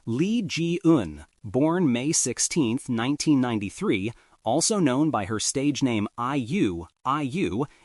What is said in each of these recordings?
Lee Ji-eun, born May 16, 1993, also known by her stage name IU,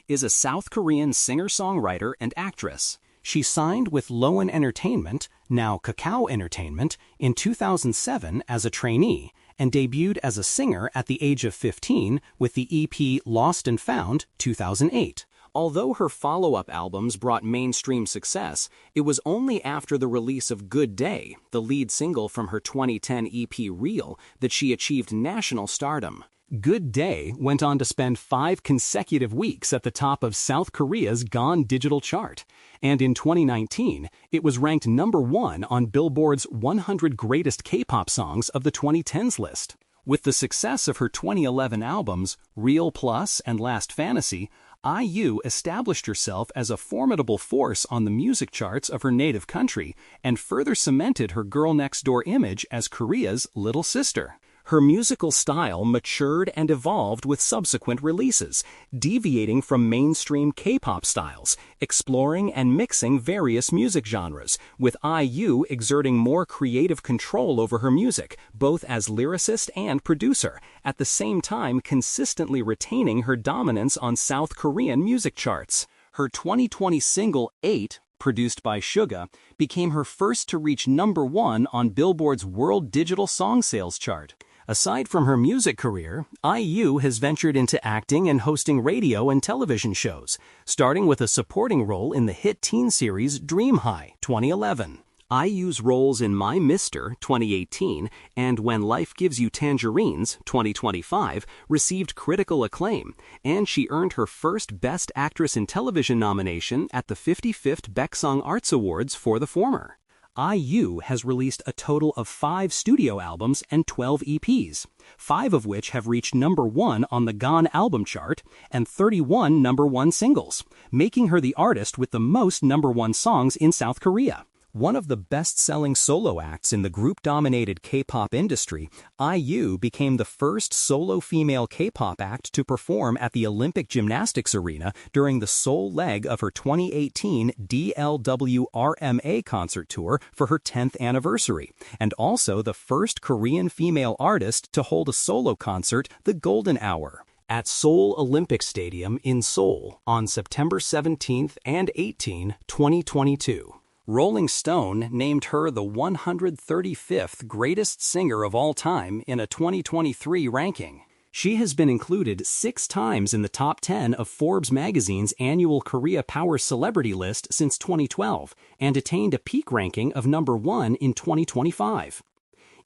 is a South Korean singer-songwriter and actress. She signed with Loan Entertainment, now Kakao Entertainment, in 2007 as a trainee and debuted as a singer at the age of 15 with the EP Lost and Found 2008. Although her follow-up albums brought mainstream success, it was only after the release of Good Day, the lead single from her 2010 EP Real, that she achieved national stardom. Good Day went on to spend 5 consecutive weeks at the top of South Korea's Gone Digital chart, and in 2019, it was ranked #1 on Billboard's 100 Greatest K-pop Songs of the 2010s list. With the success of her 2011 albums, Real Plus and Last Fantasy, IU established herself as a formidable force on the music charts of her native country and further cemented her girl-next-door image as Korea's little sister. Her musical style matured and evolved with subsequent releases, deviating from mainstream K-pop styles, exploring and mixing various music genres, with IU exerting more creative control over her music, both as lyricist and producer, at the same time consistently retaining her dominance on South Korean music charts. Her 2020 single 8, produced by Suga, became her first to reach #1 on Billboard's World Digital Song Sales chart. Aside from her music career, IU has ventured into acting and hosting radio and television shows, starting with a supporting role in the hit teen series Dream High 2011. IU's roles in My Mister 2018 and When Life Gives You Tangerines 2025 received critical acclaim, and she earned her first Best Actress in Television nomination at the 55th Baeksang Arts Awards for the former. IU has released a total of 5 studio albums and 12 EPs, 5 of which have reached #1 on the Gone album chart and 31 #1 singles, making her the artist with the most #1 songs in South Korea. One of the best-selling solo acts in the group-dominated K-pop industry, IU became the first solo female K-pop act to perform at the Olympic Gymnastics Arena during the sole leg of her 2018 DLWRMA concert tour for her 10th anniversary, and also the first Korean female artist to hold a solo concert, The Golden Hour, at Seoul Olympic Stadium in Seoul on September 17 and 18, 2022. Rolling Stone named her the 135th greatest singer of all time in a 2023 ranking. She has been included 6 times in the top 10 of Forbes magazine's annual Korea Power Celebrity list since 2012 and attained a peak ranking of #1 in 2025.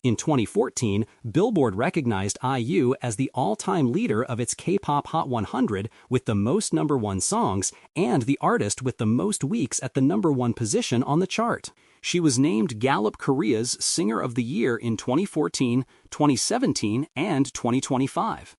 In 2014, Billboard recognized IU as the all-time leader of its K-pop Hot 100 with the most #1 songs and the artist with the most weeks at the #1 position on the chart. She was named Gallup Korea's Singer of the Year in 2014, 2017, and 2025.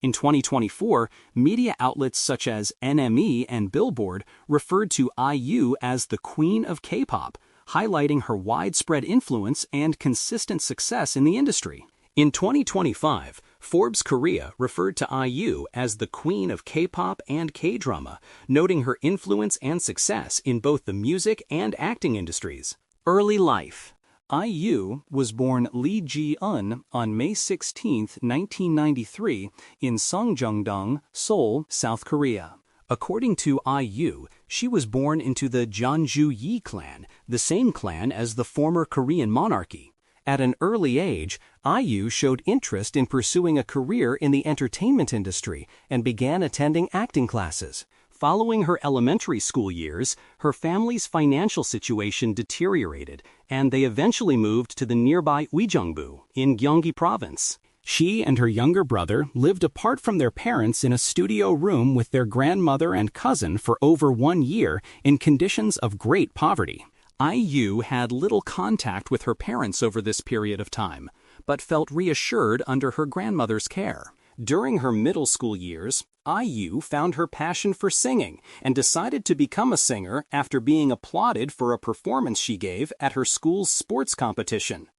In 2024, media outlets such as NME and Billboard referred to IU as the Queen of K-pop, highlighting her widespread influence and consistent success in the industry. In 2025, Forbes Korea referred to IU as the Queen of K-pop and K-drama, noting her influence and success in both the music and acting industries. Early life. IU was born Lee Ji-eun on May 16, 1993, in Sungjeongdong, Seoul, South Korea. According to IU, she was born into the Jeonju Yi clan, the same clan as the former Korean monarchy. At an early age, IU showed interest in pursuing a career in the entertainment industry and began attending acting classes. Following her elementary school years, her family's financial situation deteriorated, and they eventually moved to the nearby Uijeongbu in Gyeonggi Province. She and her younger brother lived apart from their parents in a studio room with their grandmother and cousin for over 1 year in conditions of great poverty. IU had little contact with her parents over this period of time, but felt reassured under her grandmother's care. During her middle school years, IU found her passion for singing and decided to become a singer after being applauded for a performance she gave at her school's sports competition.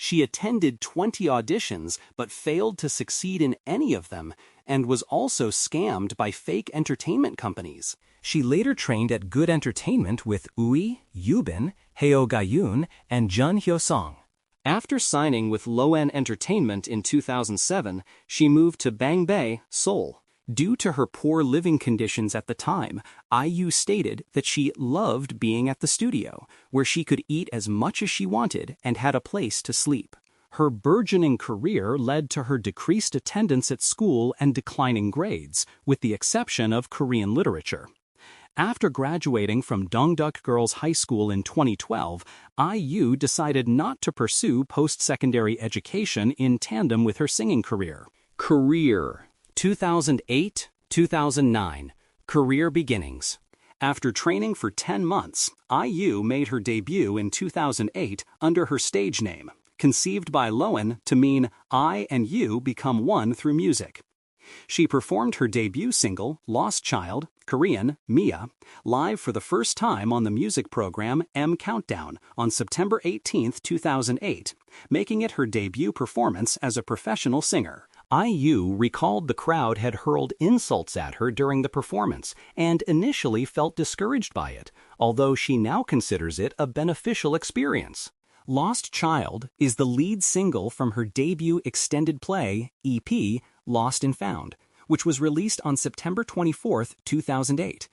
She attended 20 auditions but failed to succeed in any of them and was also scammed by fake entertainment companies. She later trained at Good Entertainment with Ui, Yubin, Heo Ga-yoon, and Jun Hyo-sung. After signing with Loen Entertainment in 2007, she moved to Bangbay, Seoul. Due to her poor living conditions at the time, IU stated that she loved being at the studio, where she could eat as much as she wanted and had a place to sleep. Her burgeoning career led to her decreased attendance at school and declining grades, with the exception of Korean literature. After graduating from Dongduk Girls High School in 2012, IU decided not to pursue post-secondary education in tandem with her singing career. Career 2008-2009. Career beginnings. After training for 10 months, IU made her debut in 2008 under her stage name, conceived by Loen to mean I and you become one through music. She performed her debut single, Lost Child, Korean, Mia, live for the first time on the music program M Countdown on September 18, 2008, making it her debut performance as a professional singer. IU recalled the crowd had hurled insults at her during the performance and initially felt discouraged by it, although she now considers it a beneficial experience. Lost Child is the lead single from her debut extended play, EP, Lost and Found, which was released on September 24, 2008.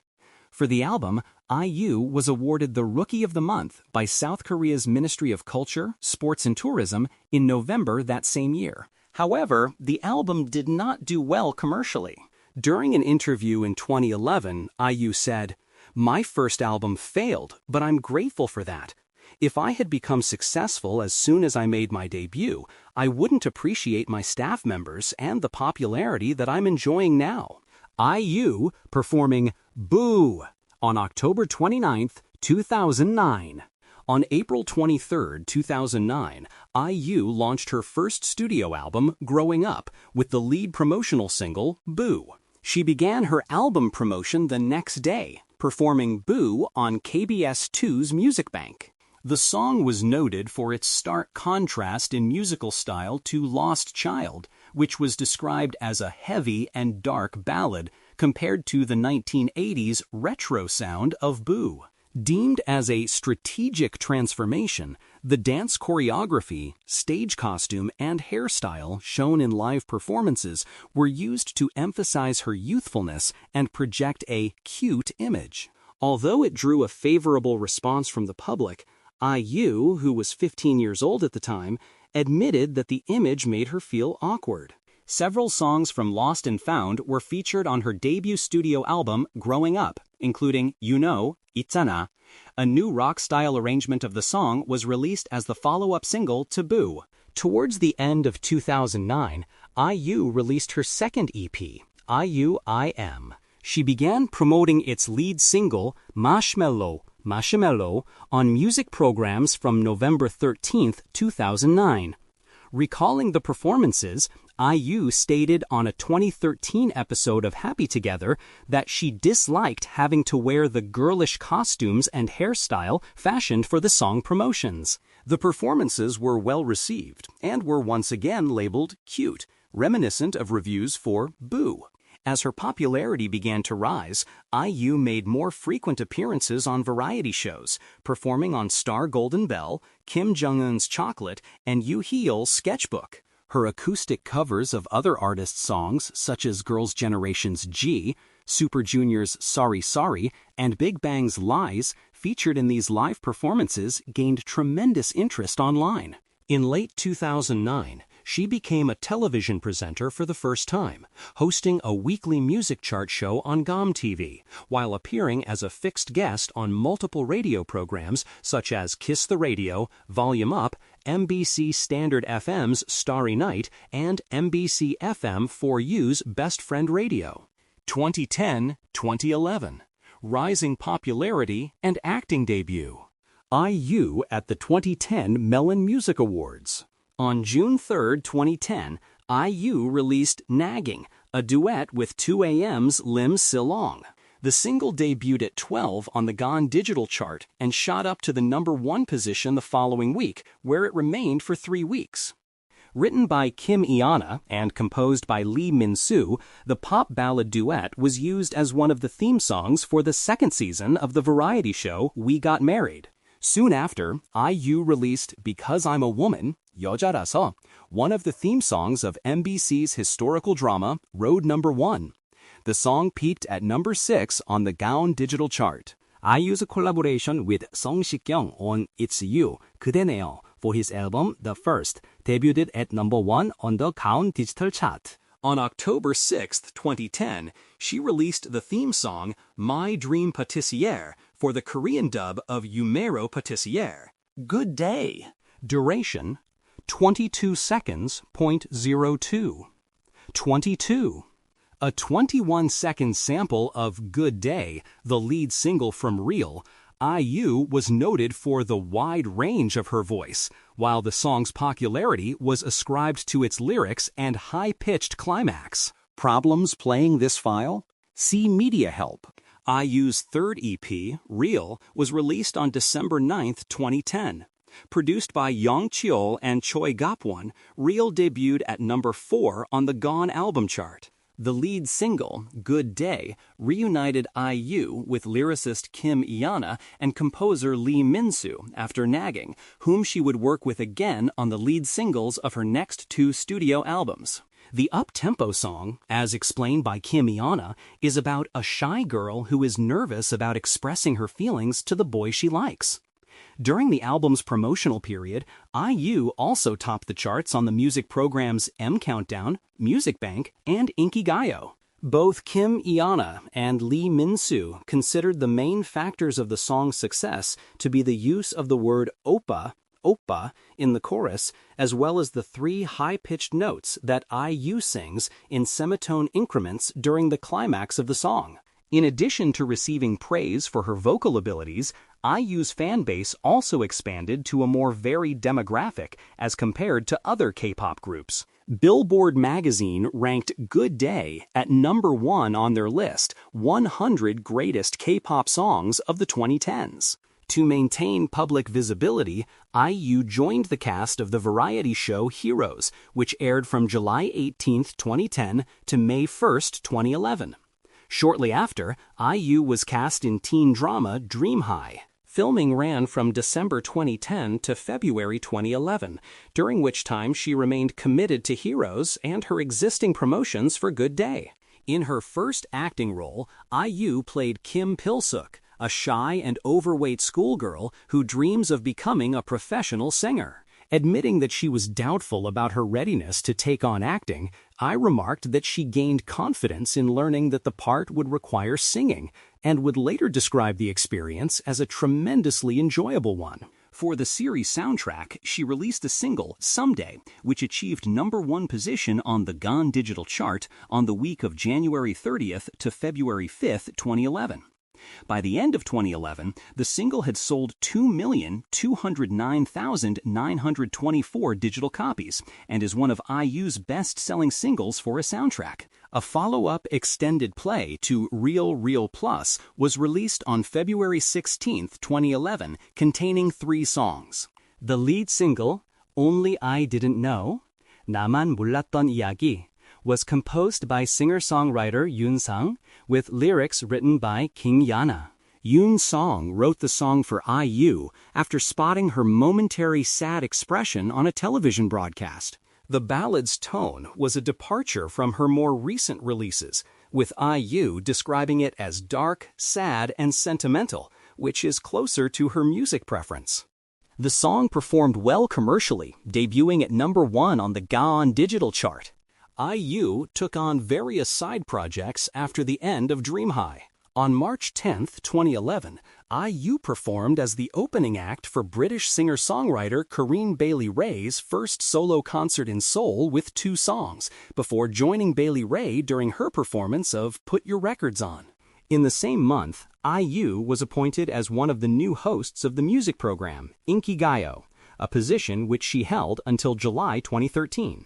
For the album, IU was awarded the Rookie of the Month by South Korea's Ministry of Culture, Sports and Tourism in November that same year. However, the album did not do well commercially. During an interview in 2011, IU said, "My first album failed, but I'm grateful for that. If I had become successful as soon as I made my debut, I wouldn't appreciate my staff members and the popularity that I'm enjoying now." IU performing Boo on October 29, 2009. On April 23, 2009, IU launched her first studio album, Growing Up, with the lead promotional single, Boo. She began her album promotion the next day, performing Boo on KBS 2's Music Bank. The song was noted for its stark contrast in musical style to Lost Child, which was described as a heavy and dark ballad compared to the 1980s retro sound of Boo. Deemed as a strategic transformation, the dance choreography, stage costume, and hairstyle shown in live performances were used to emphasize her youthfulness and project a cute image. Although it drew a favorable response from the public, IU, who was 15 years old at the time, admitted that the image made her feel awkward. Several songs from Lost and Found were featured on her debut studio album, Growing Up, including You Know, 있잖아. A new rock-style arrangement of the song was released as the follow-up single to Boo. Towards the end of 2009, IU released her second EP, IU-IM. She began promoting its lead single, Marshmallow, on music programs from November 13, 2009. Recalling the performances, IU stated on a 2013 episode of Happy Together that she disliked having to wear the girlish costumes and hairstyle fashioned for the song promotions. The performances were well received and were once again labeled cute, reminiscent of reviews for Boo. As her popularity began to rise, IU made more frequent appearances on variety shows, performing on Star Golden Bell, Kim Jong-un's Chocolate, and Yoo Hee-yeol's Sketchbook. Her acoustic covers of other artists' songs, such as Girls' Generation's G, Super Junior's Sorry Sorry, and Big Bang's Lies, featured in these live performances, gained tremendous interest online. In late 2009, she became a television presenter for the first time, hosting a weekly music chart show on GOM TV, while appearing as a fixed guest on multiple radio programs such as Kiss the Radio, Volume Up, MBC Standard FM's Starry Night, and MBC FM 4U's Best Friend Radio. 2010-2011. Rising popularity and acting debut. IU at the 2010 Mellon Music Awards. On June 3, 2010, IU released Nagging, a duet with 2AM's Lim Silong. The single debuted at 12 on the GON Digital chart and shot up to the #1 position the following week, where it remained for 3 weeks. Written by Kim Iana and composed by Lee Min-soo, the pop ballad duet was used as one of the theme songs for the second season of the variety show We Got Married. Soon after, IU released Because I'm a Woman, 여자라서, one of the theme songs of MBC's historical drama Road No. 1. The song peaked at number 6 on the Gaon digital chart. IU's collaboration with Song Shik-kyung on It's You, 그대네요, for his album The First, debuted at number 1 on the Gaon digital chart. On October 6, 2010, she released the theme song My Dream Patissiere for the Korean dub of Yumero Patissiere. Good Day. Duration, 22 seconds, 0.02. 22. A 21-second sample of Good Day, the lead single from Real, IU was noted for the wide range of her voice, while the song's popularity was ascribed to its lyrics and high-pitched climax. Problems playing this file? See Media Help. IU's third EP, Real, was released on December 9, 2010. Produced by Young Cheol and Choi Gapwon, Real debuted at number 4 on the Gone album chart. The lead single, Good Day, reunited IU with lyricist Kim Iana and composer Lee Min-soo after nagging, whom she would work with again on the lead singles of her next 2 studio albums. The up-tempo song, as explained by Kim Iana, is about a shy girl who is nervous about expressing her feelings to the boy she likes. During the album's promotional period, IU also topped the charts on the music programs M Countdown, Music Bank, and Inkigayo. Both Kim Iana and Lee Min-soo considered the main factors of the song's success to be the use of the word oppa, oppa, in the chorus, as well as the 3 high-pitched notes that IU sings in semitone increments during the climax of the song. In addition to receiving praise for her vocal abilities, IU's fan base also expanded to a more varied demographic as compared to other K-pop groups. Billboard magazine ranked Good Day at number 1 on their list 100 greatest K-pop songs of the 2010s. To maintain public visibility, IU joined the cast of the variety show Heroes, which aired from July 18, 2010 to May 1, 2011. Shortly after, IU was cast in teen drama Dream High. Filming ran from December 2010 to February 2011, during which time she remained committed to Heroes and her existing promotions for Good Day. In her first acting role, IU played Kim Pil-suk, a shy and overweight schoolgirl who dreams of becoming a professional singer. Admitting that she was doubtful about her readiness to take on acting, I remarked that she gained confidence in learning that the part would require singing, and would later describe the experience as a tremendously enjoyable one. For the series soundtrack, she released a single, Someday, which achieved number 1 position on the Gaon digital chart on the week of January 30th to February 5th, 2011. By the end of 2011, the single had sold 2,209,924 digital copies and is one of IU's best-selling singles for a soundtrack. A follow-up extended play to Real Real Plus was released on February 16, 2011, containing 3 songs. The lead single, Only I Didn't Know, 나만 몰랐던 이야기, was composed by singer-songwriter Yoon Sang, with lyrics written by King Yana. Yoon Sang wrote the song for IU after spotting her momentary sad expression on a television broadcast. The ballad's tone was a departure from her more recent releases, with IU describing it as dark, sad, and sentimental, which is closer to her music preference. The song performed well commercially, debuting at number 1 on the Gaon digital chart. IU took on various side projects after the end of Dream High. On March 10, 2011, IU performed as the opening act for British singer-songwriter Corinne Bailey Rae's first solo concert in Seoul with 2 songs, before joining Bailey Rae during her performance of Put Your Records On. In the same month, IU was appointed as one of the new hosts of the music program, Inkigayo, a position which she held until July 2013.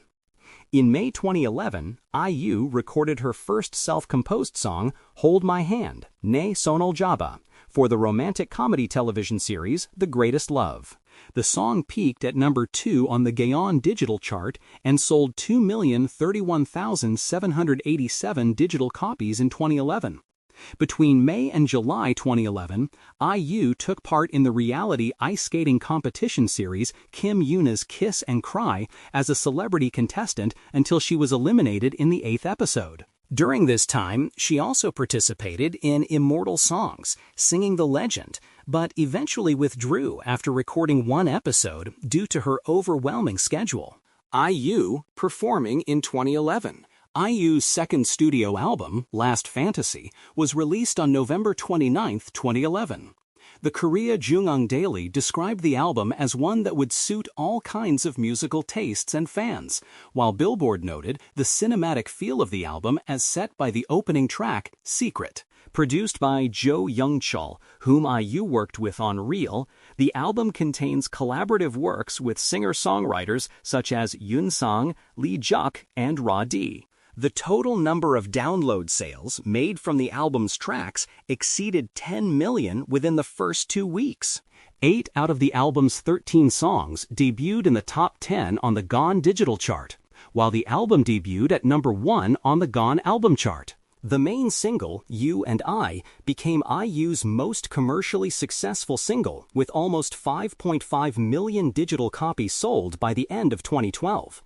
In May 2011, IU recorded her first self-composed song, Hold My Hand, Ne Sonol Jaba, for the romantic comedy television series The Greatest Love. The song peaked at number 2 on the Gaon digital chart and sold 2,031,787 digital copies in 2011. Between May and July 2011, IU took part in the reality ice skating competition series Kim Yuna's Kiss and Cry as a celebrity contestant until she was eliminated in the 8th episode. During this time, she also participated in Immortal Songs, singing The Legend, but eventually withdrew after recording one episode due to her overwhelming schedule. IU performing in 2011. IU's second studio album, Last Fantasy, was released on November 29, 2011. The Korea Jungang Daily described the album as one that would suit all kinds of musical tastes and fans, while Billboard noted the cinematic feel of the album as set by the opening track, Secret. Produced by Jo Young-chul, whom IU worked with on Real, the album contains collaborative works with singer-songwriters such as Yoon Sang, Lee Juk, and Ra D. The total number of download sales made from the album's tracks exceeded 10 million within the first 2 weeks. 8 out of the album's 13 songs debuted in the top 10 on the Gone Digital chart, while the album debuted at number 1 on the Gone album chart. The main single, You and I, became IU's most commercially successful single, with almost 5.5 million digital copies sold by the end of 2012.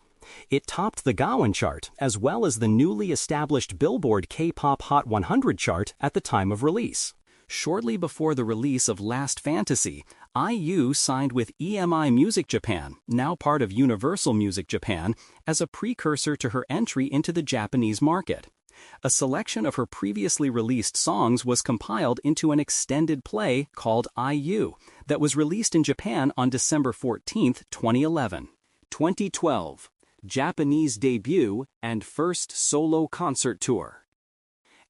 It topped the Gaon chart as well as the newly established Billboard K-pop Hot 100 chart at the time of release. Shortly before the release of Last Fantasy, IU signed with EMI Music Japan, now part of Universal Music Japan, as a precursor to her entry into the Japanese market. A selection of her previously released songs was compiled into an extended play called IU that was released in Japan on December 14, 2011. 2012. Japanese debut and first solo concert tour.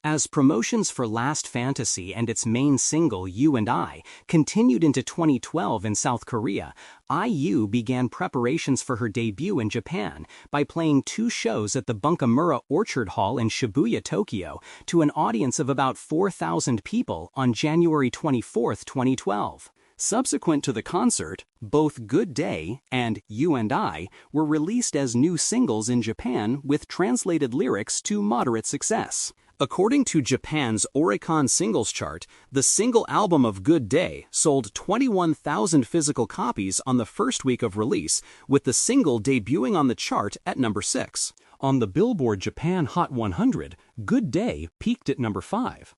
As promotions for Last Fantasy and its main single, You and I, continued into 2012 in South Korea, IU began preparations for her debut in Japan by playing 2 shows at the Bunkamura Orchard Hall in Shibuya, Tokyo, to an audience of about 4,000 people on January 24, 2012. Subsequent to the concert, both Good Day and You and I were released as new singles in Japan with translated lyrics to moderate success. According to Japan's Oricon Singles Chart, the single album of Good Day sold 21,000 physical copies on the first week of release, with the single debuting on the chart at number 6. On the Billboard Japan Hot 100, Good Day peaked at number 5.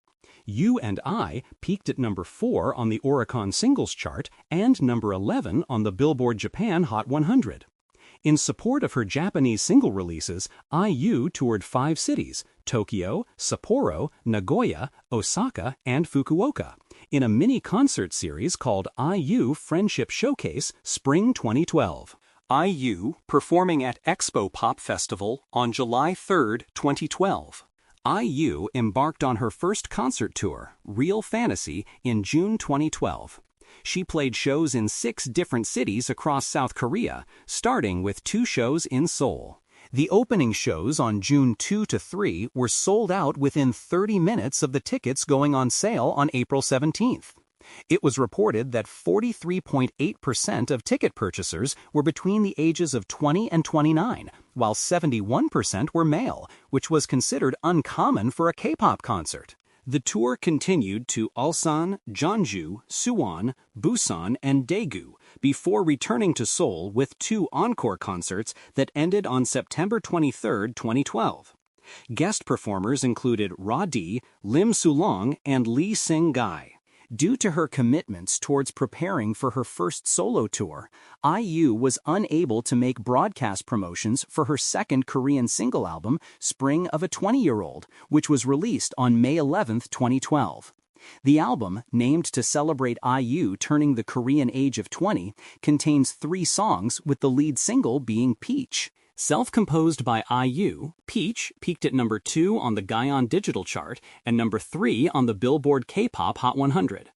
You and I peaked at number 4 on the Oricon Singles Chart and number 11 on the Billboard Japan Hot 100. In support of her Japanese single releases, IU toured 5 cities, Tokyo, Sapporo, Nagoya, Osaka, and Fukuoka, in a mini-concert series called IU Friendship Showcase Spring 2012. IU performing at Expo Pop Festival on July 3, 2012. IU embarked on her first concert tour, Real Fantasy, in June 2012. She played shows in 6 different cities across South Korea, starting with 2 shows in Seoul. The opening shows on June 2 to 3 were sold out within 30 minutes of the tickets going on sale on April 17th. It was reported that 43.8% of ticket purchasers were between the ages of 20 and 29, while 71% were male, which was considered uncommon for a K-pop concert. The tour continued to Ulsan, Jeonju, Suwon, Busan, and Daegu before returning to Seoul with 2 encore concerts that ended on September 23, 2012. Guest performers included Ra D, Lim Sulong, and Lee Sing-gai. Due to her commitments towards preparing for her first solo tour, IU was unable to make broadcast promotions for her second Korean single album, Spring of a 20-Year-Old, which was released on May 11, 2012. The album, named to celebrate IU turning the Korean age of 20, contains 3 songs, with the lead single being Peach. Self-composed by IU, Peach peaked at number 2 on the Gaon Digital Chart and number 3 on the Billboard K-pop Hot 100.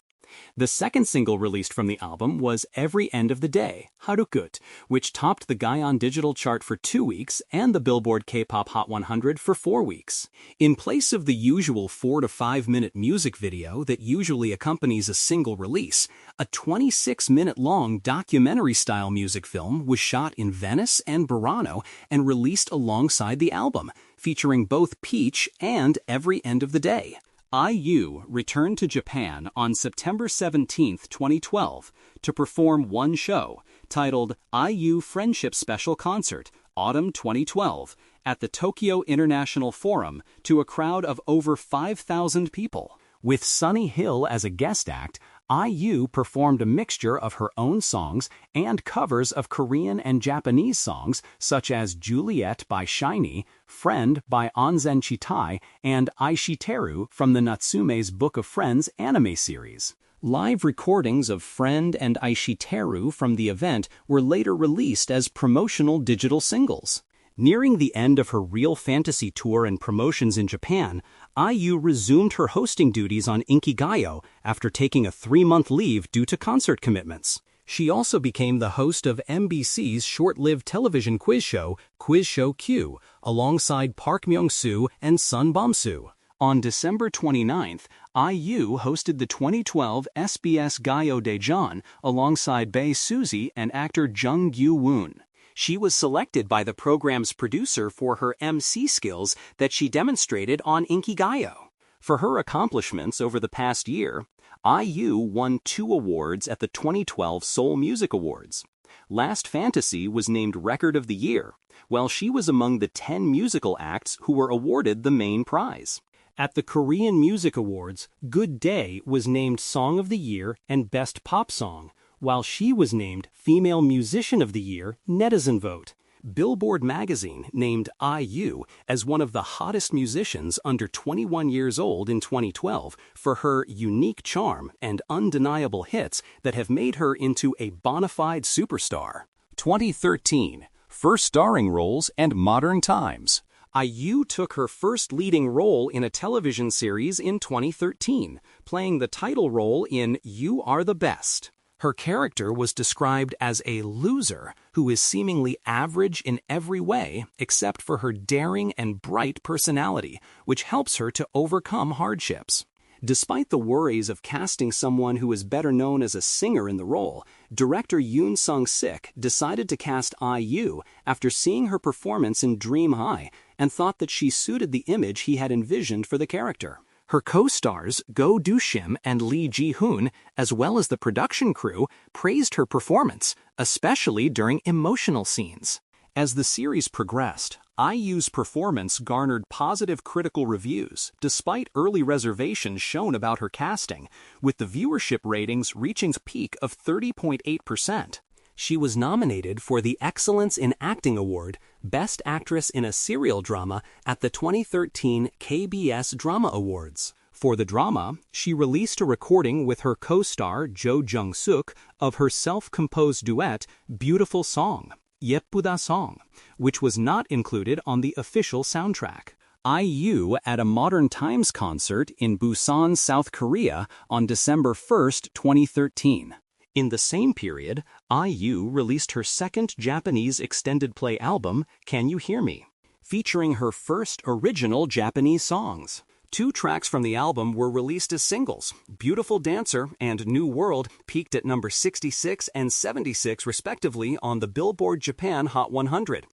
The second single released from the album was Every End of the Day, Harukut, which topped the Gaon Digital Chart for 2 weeks and the Billboard K-pop Hot 100 for 4 weeks. In place of the usual 4 to 5 minute music video that usually accompanies a single release, a 26-minute-long documentary-style music film was shot in Venice and Burano and released alongside the album, featuring both Peach and Every End of the Day. IU returned to Japan on September 17, 2012, to perform one show, titled IU Friendship Special Concert, Autumn 2012, at the Tokyo International Forum to a crowd of over 5,000 people. With Sunny Hill as a guest act, IU performed a mixture of her own songs and covers of Korean and Japanese songs such as Juliet by SHINee, Friend by Onzen Chitai, and Aishiteru from the Natsume's Book of Friends anime series. Live recordings of Friend and Aishiteru from the event were later released as promotional digital singles. Nearing the end of her Real Fantasy tour and promotions in Japan, IU resumed her hosting duties on Inkigayo after taking a 3-month leave due to concert commitments. She also became the host of MBC's short-lived television quiz show Q, alongside Park Myung-soo and Sun Bom-soo. On December 29th, IU hosted the 2012 SBS Gayo Daejeon alongside Bae Suzy and actor Jung Gyu-woon. She was selected by the program's producer for her MC skills that she demonstrated on Inkigayo. For her accomplishments over the past year, IU won 2 awards at the 2012 Seoul Music Awards. Last Fantasy was named Record of the Year, while she was among the 10 musical acts who were awarded the main prize. At the Korean Music Awards, Good Day was named Song of the Year and Best Pop Song, while she was named Female Musician of the Year Netizen Vote. Billboard magazine named IU as one of the hottest musicians under 21 years old in 2012 for her unique charm and undeniable hits that have made her into a bona fide superstar. 2013, first starring roles and modern times. IU took her first leading role in a television series in 2013, playing the title role in You Are the Best. Her character was described as a loser who is seemingly average in every way except for her daring and bright personality, which helps her to overcome hardships. Despite the worries of casting someone who is better known as a singer in the role, director Yoon Sung-sik decided to cast IU after seeing her performance in Dream High and thought that she suited the image he had envisioned for the character. Her co-stars Go Do-shim and Lee Ji-hoon, as well as the production crew, praised her performance, especially during emotional scenes. As the series progressed, IU's performance garnered positive critical reviews, despite early reservations shown about her casting, with the viewership ratings reaching a peak of 30.8%. She was nominated for the Excellence in Acting Award, Best Actress in a Serial Drama at the 2013 KBS Drama Awards. For the drama, she released a recording with her co-star Jo Jung-suk of her self-composed duet, Beautiful Song, Yeppuda Song, which was not included on the official soundtrack. IU at a Modern Times concert in Busan, South Korea on December 1, 2013. In the same period, IU released her second Japanese extended play album, Can You Hear Me?, featuring her first original Japanese songs. 2 tracks from the album were released as singles. Beautiful Dancer and New World peaked at number 66 and 76 respectively on the Billboard Japan Hot 100.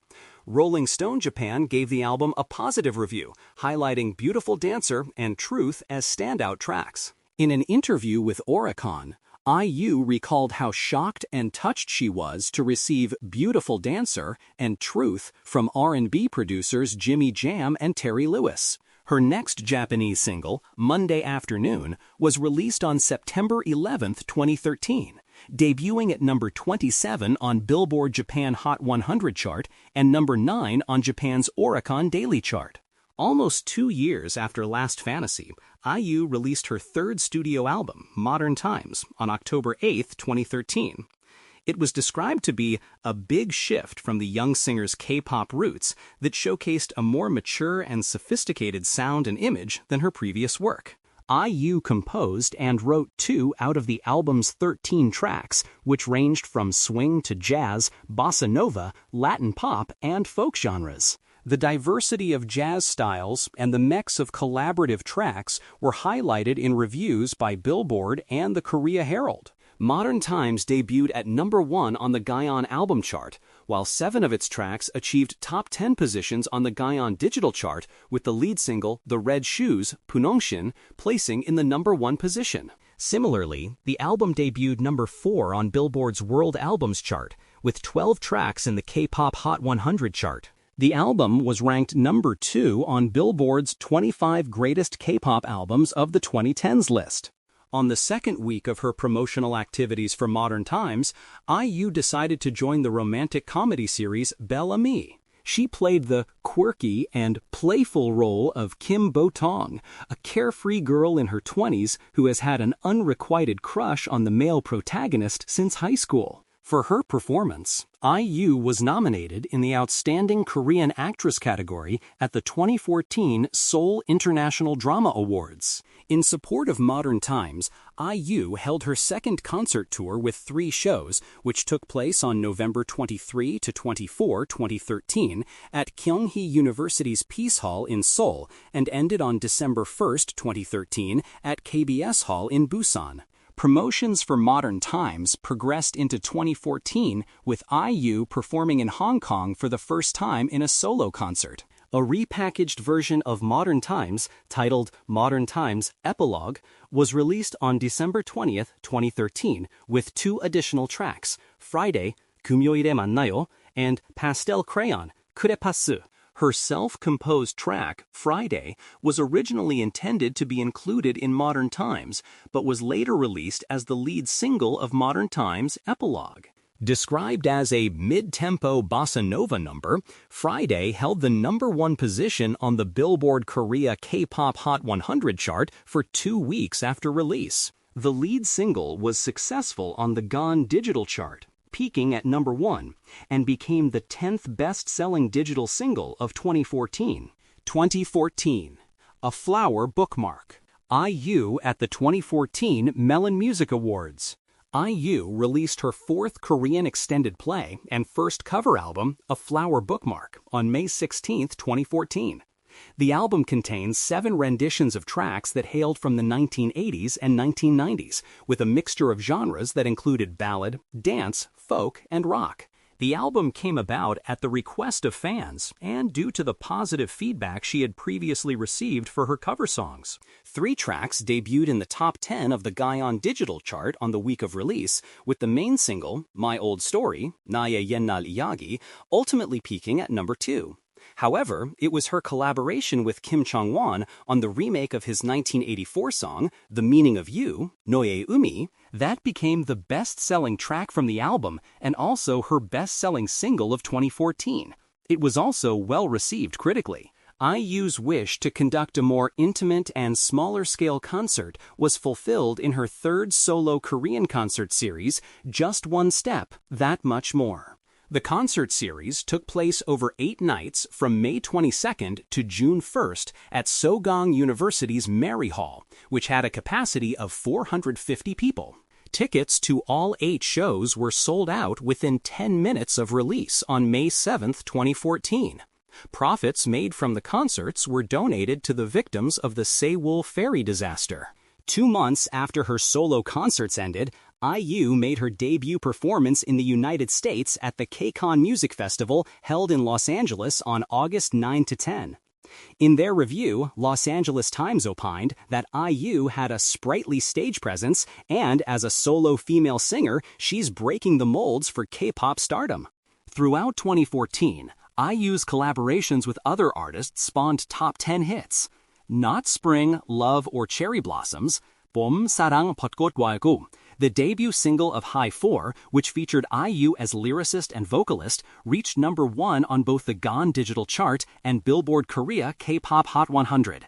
Rolling Stone Japan gave the album a positive review, highlighting Beautiful Dancer and Truth as standout tracks. In an interview with Oricon, IU recalled how shocked and touched she was to receive Beautiful Dancer and Truth from R&B producers Jimmy Jam and Terry Lewis. Her next Japanese single, Monday Afternoon, was released on September 11, 2013, debuting at number 27 on Billboard Japan Hot 100 chart and number 9 on Japan's Oricon Daily chart. Almost 2 years after Last Fantasy, IU released her third studio album, Modern Times, on October 8, 2013. It was described to be a big shift from the young singer's K-pop roots that showcased a more mature and sophisticated sound and image than her previous work. IU composed and wrote 2 out of the album's 13 tracks, which ranged from swing to jazz, bossa nova, Latin pop, and folk genres. The diversity of jazz styles and the mix of collaborative tracks were highlighted in reviews by Billboard and the Korea Herald. Modern Times debuted at number 1 on the Gaon album chart, while 7 of its tracks achieved top 10 positions on the Gaon Digital Chart, with the lead single, The Red Shoes, Punongshin, placing in the #1 position. Similarly, the album debuted #4 on Billboard's World Albums chart, with 12 tracks in the K-pop Hot 100 chart. The album was ranked #2 on Billboard's 25 Greatest K-pop Albums of the 2010s list. On the second week of her promotional activities for Modern Times, IU decided to join the romantic comedy series Belle Amie. She played the quirky and playful role of Kim Bo-tong, a carefree girl in her 20s who has had an unrequited crush on the male protagonist since high school. For her performance, IU was nominated in the Outstanding Korean Actress category at the 2014 Seoul International Drama Awards. In support of Modern Times, IU held her second concert tour with 3 shows, which took place on November 23 to 24, 2013, at Kyunghee University's Peace Hall in Seoul and ended on December 1, 2013, at KBS Hall in Busan. Promotions for Modern Times progressed into 2014 with IU performing in Hong Kong for the first time in a solo concert. A repackaged version of Modern Times, titled Modern Times Epilogue, was released on December 20, 2013, with 2 additional tracks, Friday, 금요일에 만나요, and Pastel Crayon, 그래파스. Her self-composed track, Friday, was originally intended to be included in Modern Times, but was later released as the lead single of Modern Times Epilogue. Described as a mid-tempo bossa nova number, Friday held the #1 position on the Billboard Korea K-pop Hot 100 chart for 2 weeks after release. The lead single was successful on the Gaon Digital Chart, peaking at #1, and became the 10th best-selling digital single of 2014. 2014. A Flower Bookmark. IU at the 2014 Melon Music Awards. IU released her 4th Korean extended play and first cover album, A Flower Bookmark, on May 16, 2014. The album contains 7 renditions of tracks that hailed from the 1980s and 1990s, with a mixture of genres that included ballad, dance, folk, and rock. The album came about at the request of fans and due to the positive feedback she had previously received for her cover songs. 3 tracks debuted in the top 10 of the Gaon Digital Chart on the week of release, with the main single, My Old Story, 나의 옛날 이야기, ultimately peaking at #2. However, it was her collaboration with Kim Chong-won on the remake of his 1984 song, The Meaning of You, 너의 의미, that became the best-selling track from the album and also her best-selling single of 2014. It was also well-received critically. IU's wish to conduct a more intimate and smaller-scale concert was fulfilled in her 3rd solo Korean concert series, Just One Step, That Much More. The concert series took place over 8 nights from May 22nd to June 1st at Sogang University's Mary Hall, which had a capacity of 450 people. Tickets to all 8 shows were sold out within 10 minutes of release on May 7, 2014. Profits made from the concerts were donated to the victims of the Sewol ferry disaster. 2 months after her solo concerts ended, IU made her debut performance in the United States at the KCON Music Festival held in Los Angeles on August 9 to 10. In their review, Los Angeles Times opined that IU had a sprightly stage presence and, as a solo female singer, she's breaking the molds for K-pop stardom. Throughout 2014, IU's collaborations with other artists spawned top 10 hits. Not Spring, Love, or Cherry Blossoms, 봄, 사랑, 벚꽃, 왈고, the debut single of High 4, which featured IU as lyricist and vocalist, reached #1 on both the Gaon Digital Chart and Billboard Korea K-pop Hot 100.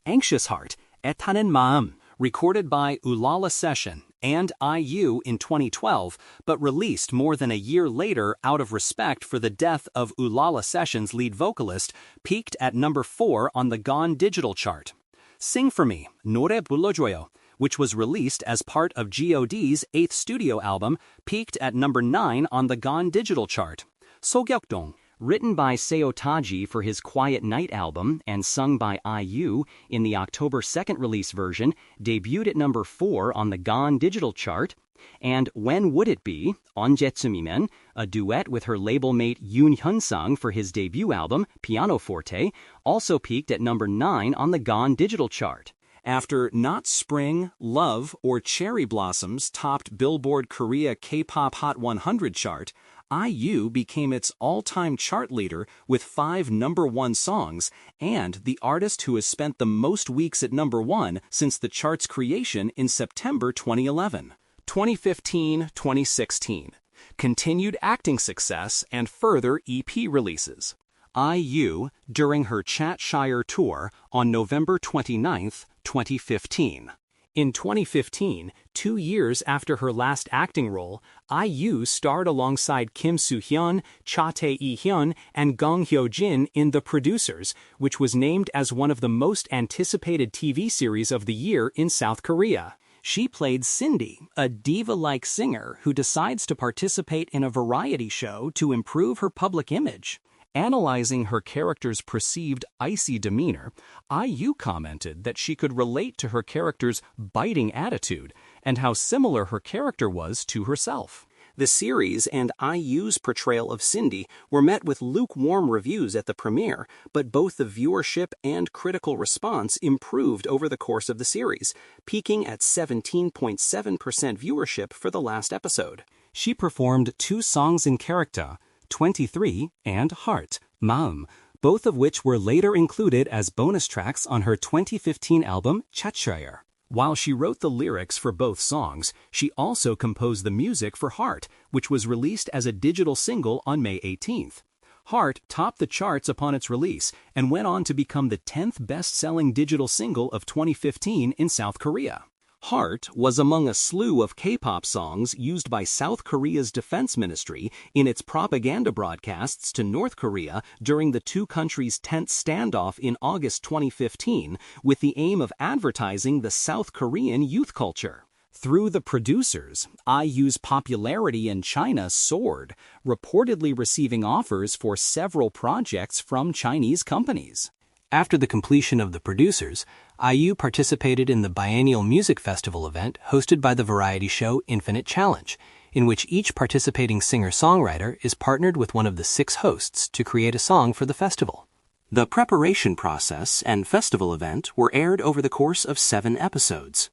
Anxious Heart, 애타는 마음, recorded by Ulala Session and IU in 2012, but released more than a year later out of respect for the death of Ulala Session's lead vocalist, peaked at #4 on the Gaon Digital Chart. Sing For Me, 노래 불러줘요, which was released as part of G.O.D's 8th studio album, peaked at #9 on the Gaon Digital Chart. 소격동, written by Seo Taji for his Quiet Night album and sung by IU in the October 2nd release version, debuted at #4 on the Gaon Digital Chart. And When Would It Be, 언제쯤이면, a duet with her label mate Yoon Hyun-sung for his debut album, Pianoforte, also peaked at number 9 on the GON digital chart. After Not Spring, Love, or Cherry Blossoms topped Billboard Korea K-pop Hot 100 chart, IU became its all-time chart leader with 5 number-1 songs and the artist who has spent the most weeks at number 1 since the chart's creation in September 2011. 2015-2016. Continued acting success and further EP releases. IU during her Chatshire tour on November 29, 2015. In 2015, 2 years after her last acting role, IU starred alongside Kim Soo-hyun, Cha Tae-hyun, and Gong Hyo-jin in The Producers, which was named as one of the most anticipated TV series of the year in South Korea. She played Cindy, a diva-like singer who decides to participate in a variety show to improve her public image. Analyzing her character's perceived icy demeanor, IU commented that she could relate to her character's biting attitude and how similar her character was to herself. The series and IU's portrayal of Cindy were met with lukewarm reviews at the premiere, but both the viewership and critical response improved over the course of the series, peaking at 17.7% viewership for the last episode. She performed 2 songs in character, 23 and Heart, 마음, both of which were later included as bonus tracks on her 2015 album Chatshire. While she wrote the lyrics for both songs, she also composed the music for Heart, which was released as a digital single on May 18th. Heart topped the charts upon its release and went on to become the 10th best-selling digital single of 2015 in South Korea. Heart was among a slew of K-pop songs used by South Korea's defense ministry in its propaganda broadcasts to North Korea during the two countries' tense standoff in August 2015, with the aim of advertising the South Korean youth culture. Through The Producers, IU's popularity in China soared, reportedly receiving offers for several projects from Chinese companies. After the completion of The Producers, IU participated in the biennial music festival event hosted by the variety show Infinite Challenge, in which each participating singer-songwriter is partnered with one of the 6 hosts to create a song for the festival. The preparation process and festival event were aired over the course of 7 episodes.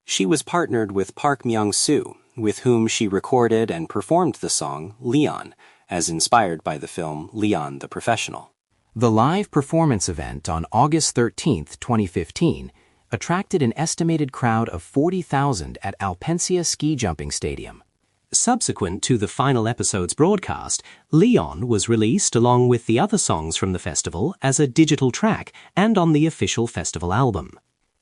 She was partnered with Park Myung-soo, with whom she recorded and performed the song Leon, as inspired by the film Leon the Professional. The live performance event on August 13, 2015, attracted an estimated crowd of 40,000 at Alpensia Ski Jumping Stadium. Subsequent to the final episode's broadcast, Leon was released along with the other songs from the festival as a digital track and on the official festival album.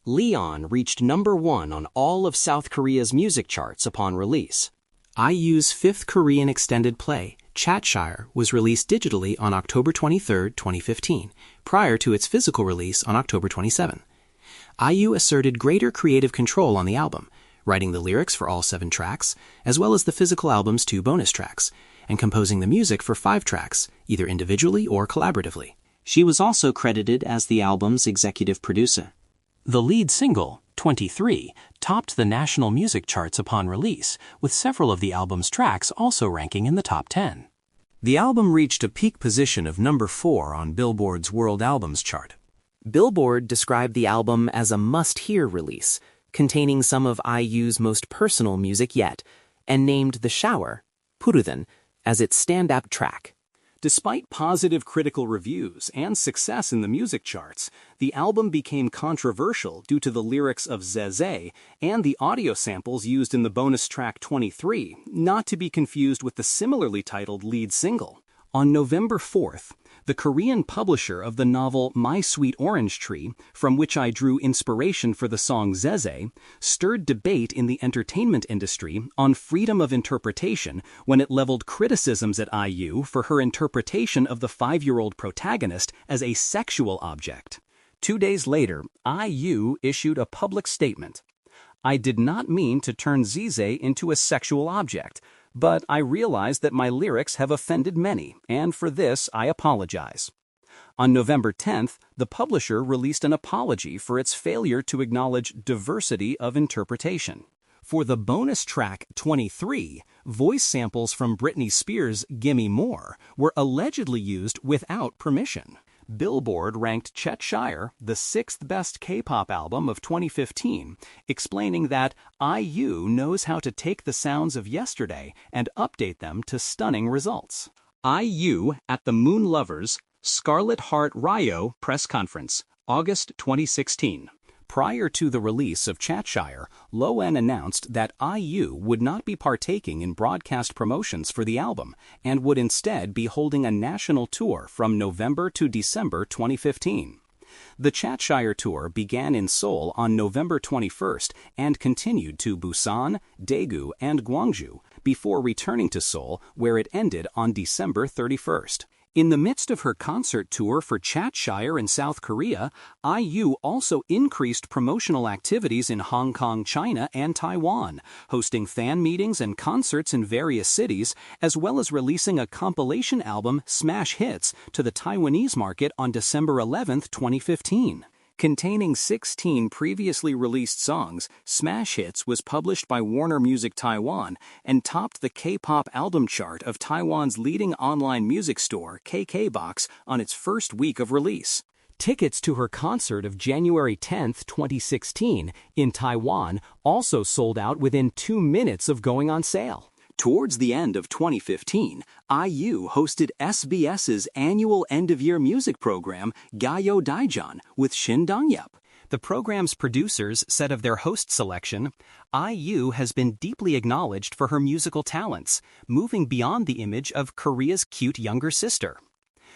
Leon reached number 1 on all of South Korea's music charts upon release. IU's 5th Korean extended play, Chatshire, was released digitally on October 23, 2015, prior to its physical release on October 27. IU asserted greater creative control on the album, writing the lyrics for all 7 tracks, as well as the physical album's 2 bonus tracks, and composing the music for 5 tracks, either individually or collaboratively. She was also credited as the album's executive producer. The lead single, 23, topped the national music charts upon release, with several of the album's tracks also ranking in the top 10. The album reached a peak position of number 4 on Billboard's World Albums chart. Billboard described the album as a must-hear release, containing some of IU's most personal music yet, and named The Shower, Puruden, as its stand-up track. Despite positive critical reviews and success in the music charts, the album became controversial due to the lyrics of Zeze and the audio samples used in the bonus track 23, not to be confused with the similarly titled lead single. On November 4th, the Korean publisher of the novel My Sweet Orange Tree, from which I drew inspiration for the song Zeze, stirred debate in the entertainment industry on freedom of interpretation when it leveled criticisms at IU for her interpretation of the 5-year-old protagonist as a sexual object. 2 days later, IU issued a public statement. "I did not mean to turn Zeze into a sexual object, but I realize that my lyrics have offended many, and for this I apologize." On November 10th, the publisher released an apology for its failure to acknowledge diversity of interpretation. For the bonus track 23, voice samples from Britney Spears' Gimme More were allegedly used without permission. Billboard ranked Cheshire the 6th best K-pop album of 2015, explaining that IU knows how to take the sounds of yesterday and update them to stunning results. IU at the Moon Lovers' Scarlet Heart Rio press conference, August 2016. Prior to the release of Cheshire, Loen announced that IU would not be partaking in broadcast promotions for the album and would instead be holding a national tour from November to December 2015. The Cheshire tour began in Seoul on November 21st and continued to Busan, Daegu, and Gwangju before returning to Seoul, where it ended on December 31st. In the midst of her concert tour for Cheshire in South Korea, IU also increased promotional activities in Hong Kong, China, and Taiwan, hosting fan meetings and concerts in various cities, as well as releasing a compilation album, Smash Hits, to the Taiwanese market on December 11, 2015. Containing 16 previously released songs, Smash Hits was published by Warner Music Taiwan and topped the K-pop album chart of Taiwan's leading online music store, KKBox, on its first week of release. Tickets to her concert of January 10, 2016, in Taiwan also sold out within 2 minutes of going on sale. Towards the end of 2015, IU hosted SBS's annual end-of-year music program, Gayo Daejeon, with Shin Dong-yup. The program's producers said of their host selection, IU has been deeply acknowledged for her musical talents, moving beyond the image of Korea's cute younger sister.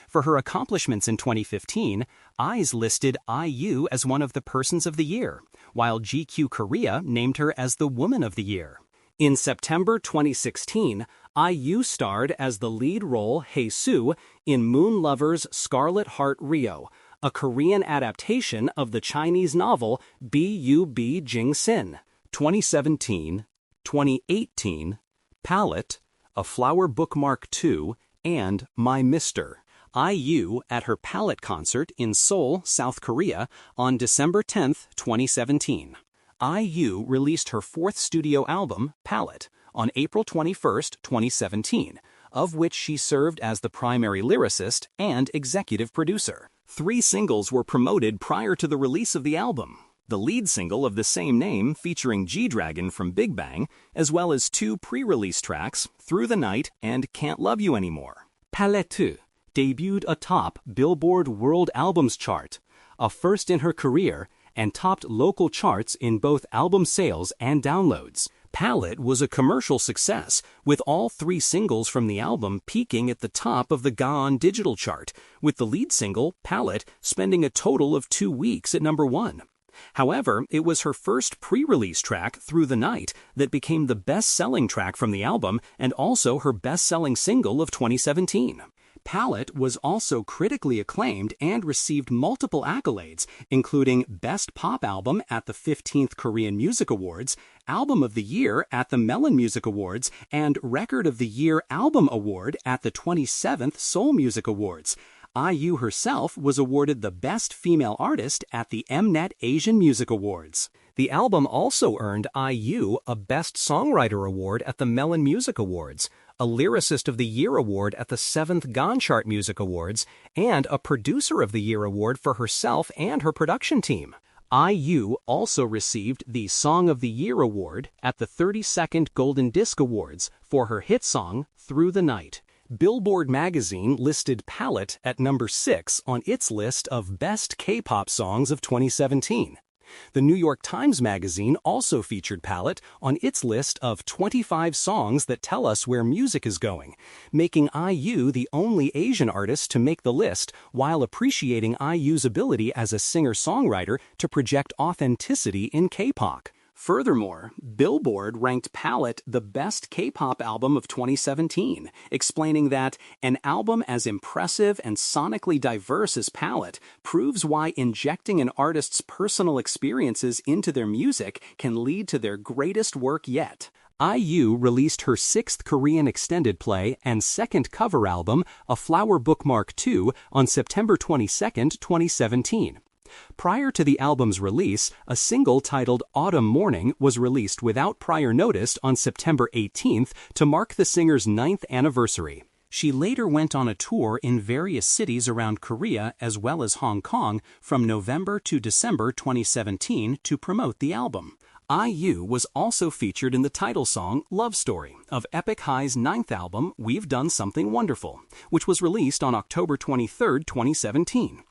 For her accomplishments in 2015, IZ listed IU as one of the Persons of the Year, while GQ Korea named her as the Woman of the Year. In September 2016, IU starred as the lead role Hae-soo in Moon Lovers' Scarlet Heart Rio, a Korean adaptation of the Chinese novel B.U.B. Jing-sin. 2017, 2018, Palette, A Flower Bookmark 2, and My Mister. IU at her Palette concert in Seoul, South Korea on December 10, 2017. IU released her 4th studio album, Palette, on April 21, 2017, of which she served as the primary lyricist and executive producer. 3 singles were promoted prior to the release of the album. The lead single of the same name featuring G-Dragon from Big Bang, as well as 2 pre-release tracks, Through the Night and Can't Love You Anymore. Palette debuted atop Billboard World Albums chart, a first in her career, and topped local charts in both album sales and downloads. Palette was a commercial success, with all 3 singles from the album peaking at the top of the Gaon digital chart, with the lead single, Palette, spending a total of 2 weeks at number 1. However, it was her first pre-release track, Through the Night, that became the best-selling track from the album and also her best-selling single of 2017. Palette was also critically acclaimed and received multiple accolades, including Best Pop Album at the 15th Korean Music Awards, Album of the Year at the Melon Music Awards, and Record of the Year Album Award at the 27th Seoul Music Awards. IU herself was awarded the Best Female Artist at the Mnet Asian Music Awards. The album also earned IU a Best Songwriter Award at the Melon Music Awards, a Lyricist of the Year Award at the 7th Gonchart Music Awards, and a Producer of the Year Award for herself and her production team. IU also received the Song of the Year Award at the 32nd Golden Disc Awards for her hit song, Through the Night. Billboard magazine listed Palette at number 6 on its list of Best K-pop Songs of 2017. The New York Times Magazine also featured Palette on its list of 25 songs that tell us where music is going, making IU the only Asian artist to make the list while appreciating IU's ability as a singer-songwriter to project authenticity in K-pop. Furthermore, Billboard ranked Palette the best K-pop album of 2017, explaining that an album as impressive and sonically diverse as Palette proves why injecting an artist's personal experiences into their music can lead to their greatest work yet. IU released her 6th Korean extended play and 2nd cover album, A Flower Bookmark 2, on September 22, 2017. Prior to the album's release, a single titled Autumn Morning was released without prior notice on September 18th to mark the singer's 9th anniversary. She later went on a tour in various cities around Korea as well as Hong Kong from November to December 2017 to promote the album. IU was also featured in the title song Love Story of Epic High's 9th album We've Done Something Wonderful, which was released on October 23, 2017.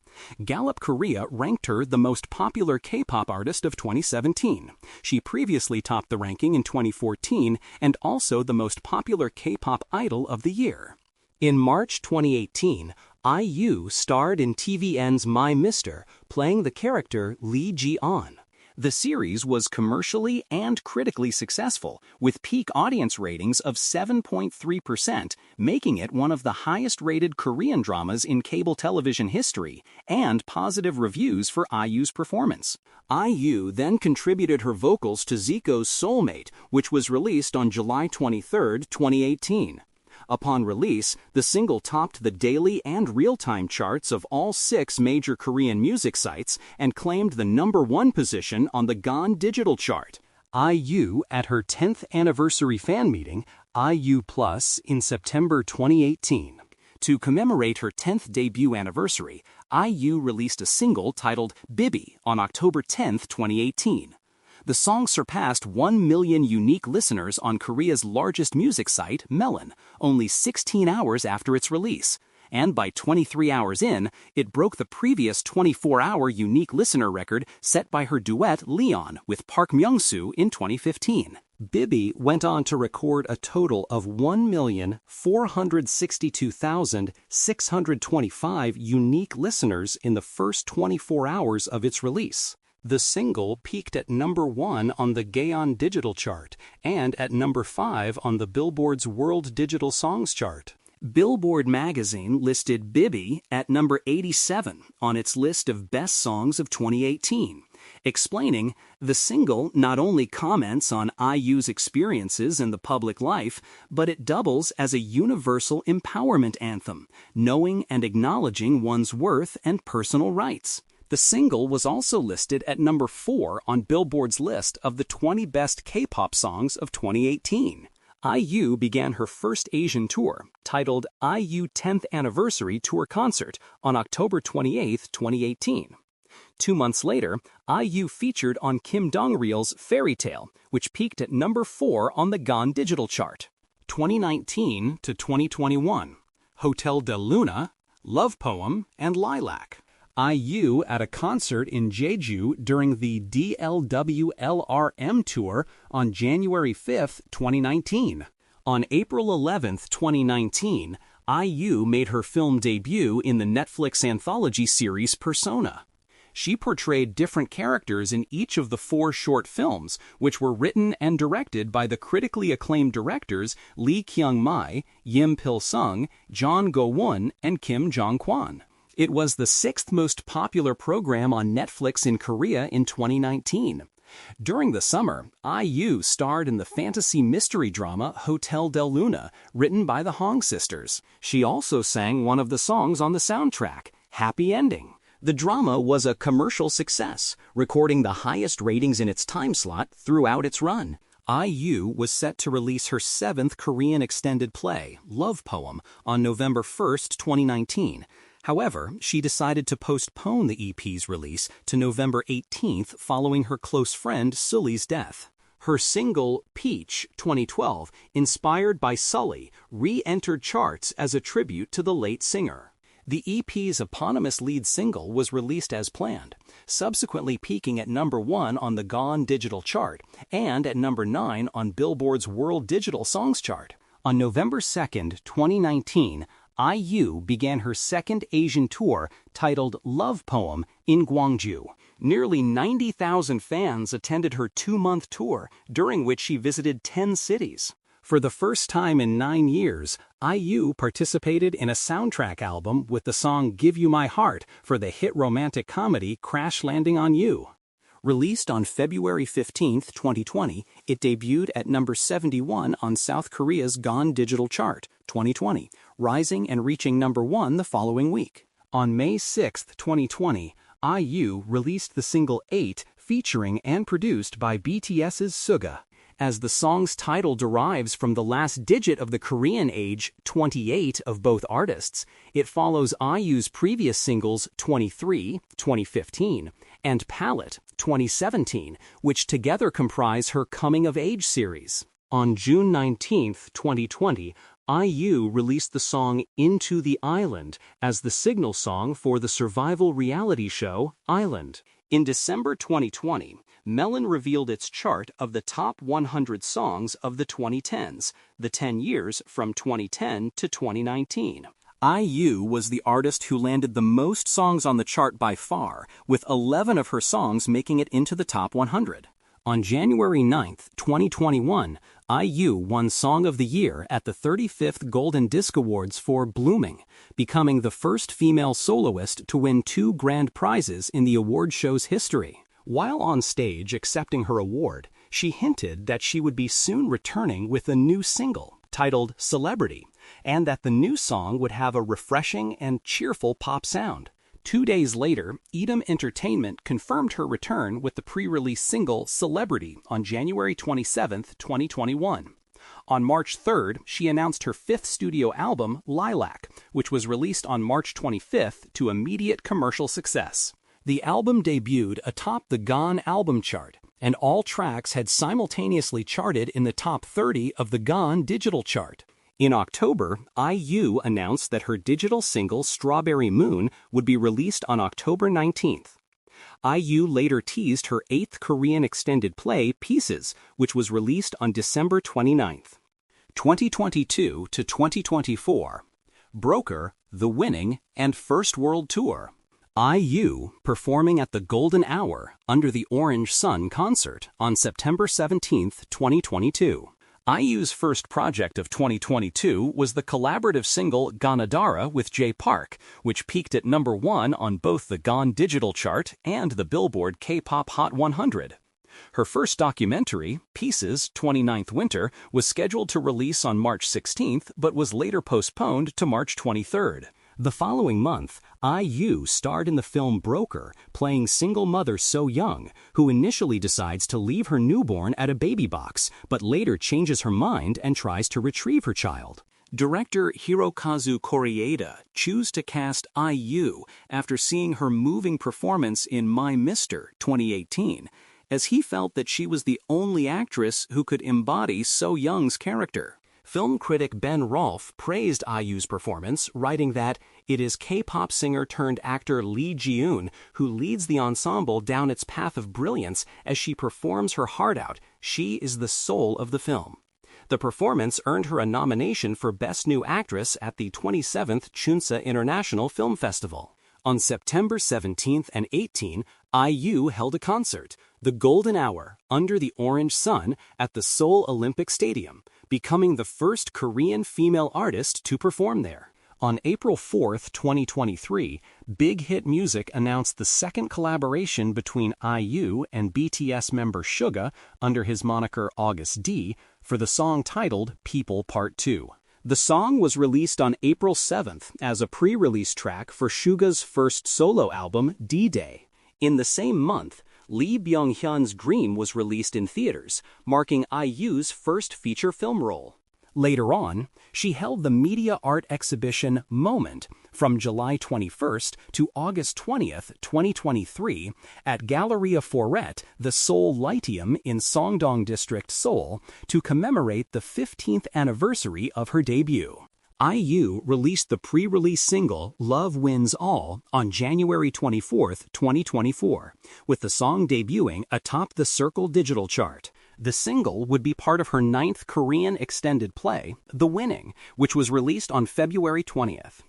Gallup Korea ranked her the most popular K-pop artist of 2017. She previously topped the ranking in 2014 and also the most popular K-pop idol of the year. In March 2018, IU starred in TVN's My Mister, playing the character Lee Ji-on. The series was commercially and critically successful, with peak audience ratings of 7.3%, making it one of the highest-rated Korean dramas in cable television history, and positive reviews for IU's performance. IU then contributed her vocals to Zico's Soulmate, which was released on July 23, 2018. Upon release, the single topped the daily and real-time charts of all 6 major Korean music sites and claimed the #1 position on the GON Digital chart. IU at her 10th anniversary fan meeting, IU Plus, in September 2018. To commemorate her 10th debut anniversary, IU released a single titled Bibi on October 10, 2018. The song surpassed 1 million unique listeners on Korea's largest music site, Melon, only 16 hours after its release. And by 23 hours in, it broke the previous 24-hour unique listener record set by her duet Leon with Park Myung-soo in 2015. Bibi went on to record a total of 1,462,625 unique listeners in the first 24 hours of its release. The single peaked at #1 on the Gaon Digital chart and at #5 on the Billboard's World Digital Songs chart. Billboard magazine listed Bibi at number 87 on its list of best songs of 2018, explaining, the single not only comments on IU's experiences in the public life, but it doubles as a universal empowerment anthem, knowing and acknowledging one's worth and personal rights. The single was also listed at number 4 on Billboard's list of the 20 best K-pop songs of 2018. IU began her first Asian tour, titled IU 10th Anniversary Tour Concert, on October 28, 2018. 2 months later, IU featured on Kim Dong-ryul's Fairy Tale, which peaked at number 4 on the GON Digital chart. 2019 to 2021, Hotel del Luna, Love Poem, and Lilac. IU at a concert in Jeju during the DLWLRM tour on January 5, 2019. On April 11, 2019, IU made her film debut in the Netflix anthology series Persona. She portrayed different characters in each of the 4 short films, which were written and directed by the critically acclaimed directors Lee Kyung-mai, Yim Pil-sung, John Go-won, and Kim Jong-kwon. It was the 6th most popular program on Netflix in Korea in 2019. During the summer, IU starred in the fantasy mystery drama Hotel del Luna, written by the Hong sisters. She also sang one of the songs on the soundtrack, Happy Ending. The drama was a commercial success, recording the highest ratings in its time slot throughout its run. IU was set to release her 7th Korean extended play, Love Poem, on November 1, 2019. However, she decided to postpone the EP's release to November 18th following her close friend Sully's death. Her single, Peach, 2012, inspired by Sully, re-entered charts as a tribute to the late singer. The EP's eponymous lead single was released as planned, subsequently peaking at #1 on the GON Digital chart and at #9 on Billboard's World Digital Songs chart. On November 2, 2019, IU began her 2nd Asian tour titled Love Poem in Gwangju. Nearly 90,000 fans attended her 2-month tour, during which she visited 10 cities. For the first time in 9 years, IU participated in a soundtrack album with the song Give You My Heart for the hit romantic comedy Crash Landing on You. Released on February 15, 2020, it debuted at number 71 on South Korea's GON Digital chart, 2020, rising and reaching #1 the following week. On May 6, 2020, IU released the single 8, featuring and produced by BTS's Suga. As the song's title derives from the last digit of the Korean age, 28, of both artists, it follows IU's previous singles 23, 2015, and Palette, 2017, which together comprise her coming-of-age series. On June 19, 2020, IU released the song Into the Island as the signal song for the survival reality show Island. In December 2020, Melon revealed its chart of the top 100 songs of the 2010s, the 10 years from 2010 to 2019. IU was the artist who landed the most songs on the chart by far, with 11 of her songs making it into the top 100. On January 9, 2021, IU won Song of the Year at the 35th Golden Disc Awards for Blooming, becoming the first female soloist to win 2 grand prizes in the award show's history. While on stage accepting her award, she hinted that she would be soon returning with a new single, titled Celebrity, and that the new song would have a refreshing and cheerful pop sound. 2 days later, Edom Entertainment confirmed her return with the pre-release single Celebrity on January 27, 2021. On March 3rd, she announced her 5th studio album, Lilac, which was released on March 25th to immediate commercial success. The album debuted atop the Gaon album chart, and all tracks had simultaneously charted in the top 30 of the Gaon digital chart. In October, IU announced that her digital single Strawberry Moon would be released on October 19th. IU later teased her 8th Korean extended play, Pieces, which was released on December 29th. 2022 to 2024. Broker, The Winning, and First World Tour. IU performing at the Golden Hour under the Orange Sun concert on September 17, 2022. IU's first project of 2022 was the collaborative single Ganadara with Jay Park, which peaked at number 1 on both the Gaon digital chart and the Billboard K-pop Hot 100. Her first documentary, Pieces, 29th Winter, was scheduled to release on March 16th but was later postponed to March 23rd. The following month, IU starred in the film Broker, playing single mother So Young, who initially decides to leave her newborn at a baby box, but later changes her mind and tries to retrieve her child. Director Hirokazu Koreeda chose to cast IU after seeing her moving performance in My Mr. 2018, as he felt that she was the only actress who could embody So Young's character. Film critic Ben Rolfe praised IU's performance, writing that it is K-pop singer-turned-actor Lee Ji-eun who leads the ensemble down its path of brilliance as she performs her heart out. She is the soul of the film. The performance earned her a nomination for Best New Actress at the 27th Chunsa International Film Festival. On September 17th and 18th, IU held a concert, The Golden Hour, under the Orange Sun, at the Seoul Olympic Stadium, becoming the first Korean female artist to perform there. On April 4, 2023, Big Hit Music announced the second collaboration between IU and BTS member Suga under his moniker August D for the song titled People Part 2. The song was released on April 7th as a pre-release track for Suga's first solo album, D-Day. In the same month, Lee Byung-hyun's Dream was released in theaters, marking IU's first feature film role. Later on, she held the media art exhibition Moment from July 21st to August 20th, 2023 at Galleria Forret, the Seoul Lyceum in Songdong District, Seoul, to commemorate the 15th anniversary of her debut. IU released the pre-release single Love Wins All on January 24, 2024, with the song debuting atop the Circle digital chart. The single would be part of her 9th Korean extended play, The Winning, which was released on February 20th.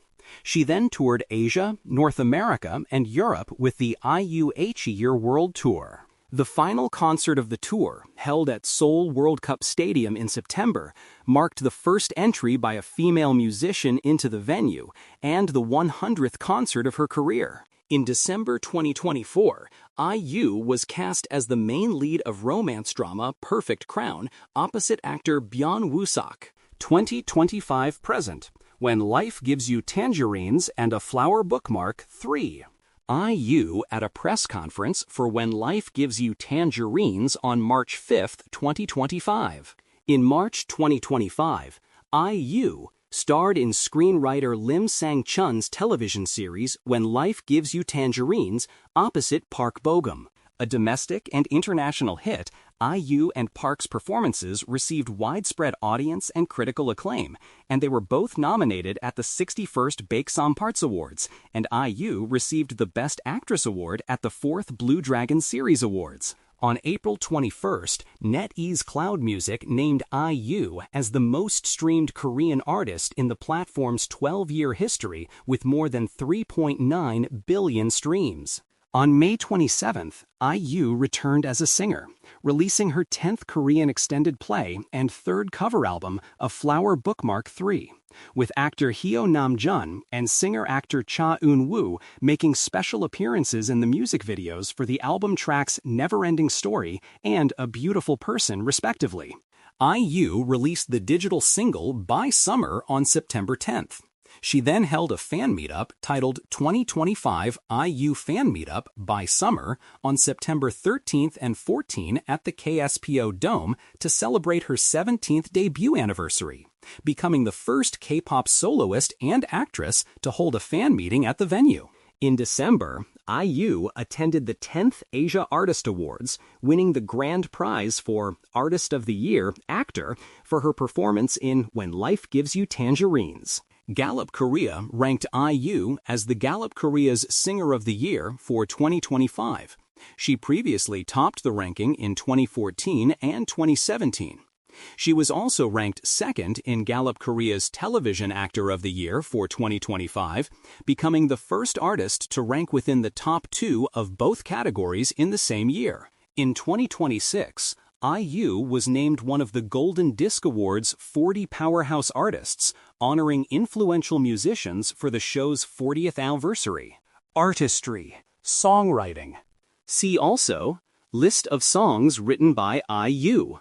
She then toured Asia, North America, and Europe with the IUH Year World Tour. The final concert of the tour, held at Seoul World Cup Stadium in September, marked the first entry by a female musician into the venue and the 100th concert of her career. In December 2024, IU was cast as the main lead of romance drama Perfect Crown opposite actor Byun Woo-sak. 2025 present, When Life Gives You Tangerines and a Flower Bookmark 3. IU at a press conference for When Life Gives You Tangerines on March 5, 2025. In March 2025, IU starred in screenwriter Lim Sang-chun's television series When Life Gives You Tangerines opposite Park Bo-gum. A domestic and international hit, IU and Park's performances received widespread audience and critical acclaim, and they were both nominated at the 61st Baeksam Parts Awards, and IU received the Best Actress Award at the 4th Blue Dragon Series Awards. On April 21st, NetEase Cloud Music named IU as the most streamed Korean artist in the platform's 12-year history with more than 3.9 billion streams. On May 27th, IU returned as a singer, releasing her 10th Korean extended play and 3rd cover album, A Flower Bookmark 3, with actor Hyo Nam-jun and singer-actor Cha Eun-woo making special appearances in the music videos for the album tracks Never-Ending Story and A Beautiful Person, respectively. IU released the digital single By Summer on September 10th. She then held a fan meetup titled 2025 IU Fan Meetup by Summer on September 13th and 14th at the KSPO Dome to celebrate her 17th debut anniversary, becoming the first K-pop soloist and actress to hold a fan meeting at the venue. In December, IU attended the 10th Asia Artist Awards, winning the grand prize for Artist of the Year Actor for her performance in When Life Gives You Tangerines. Gallup Korea ranked IU as the Gallup Korea's Singer of the Year for 2025. She previously topped the ranking in 2014 and 2017. She was also ranked second in Gallup Korea's Television Actor of the Year for 2025, becoming the first artist to rank within the top 2 of both categories in the same year. In 2026, IU was named one of the Golden Disc Awards' 40 Powerhouse Artists, honoring influential musicians for the show's 40th anniversary. Artistry, songwriting. See also, List of songs written by IU.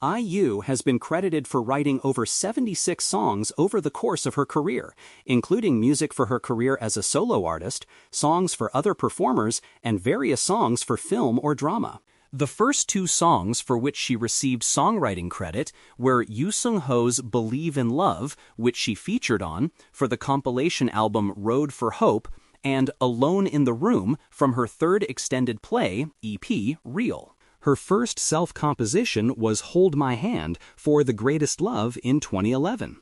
IU has been credited for writing over 76 songs over the course of her career, including music for her career as a solo artist, songs for other performers, and various songs for film or drama. The first 2 songs for which she received songwriting credit were Yoo Sung-ho's Believe in Love, which she featured on for the compilation album Road for Hope, and Alone in the Room from her 3rd extended play, EP, Real. Her first self-composition was Hold My Hand for The Greatest Love in 2011.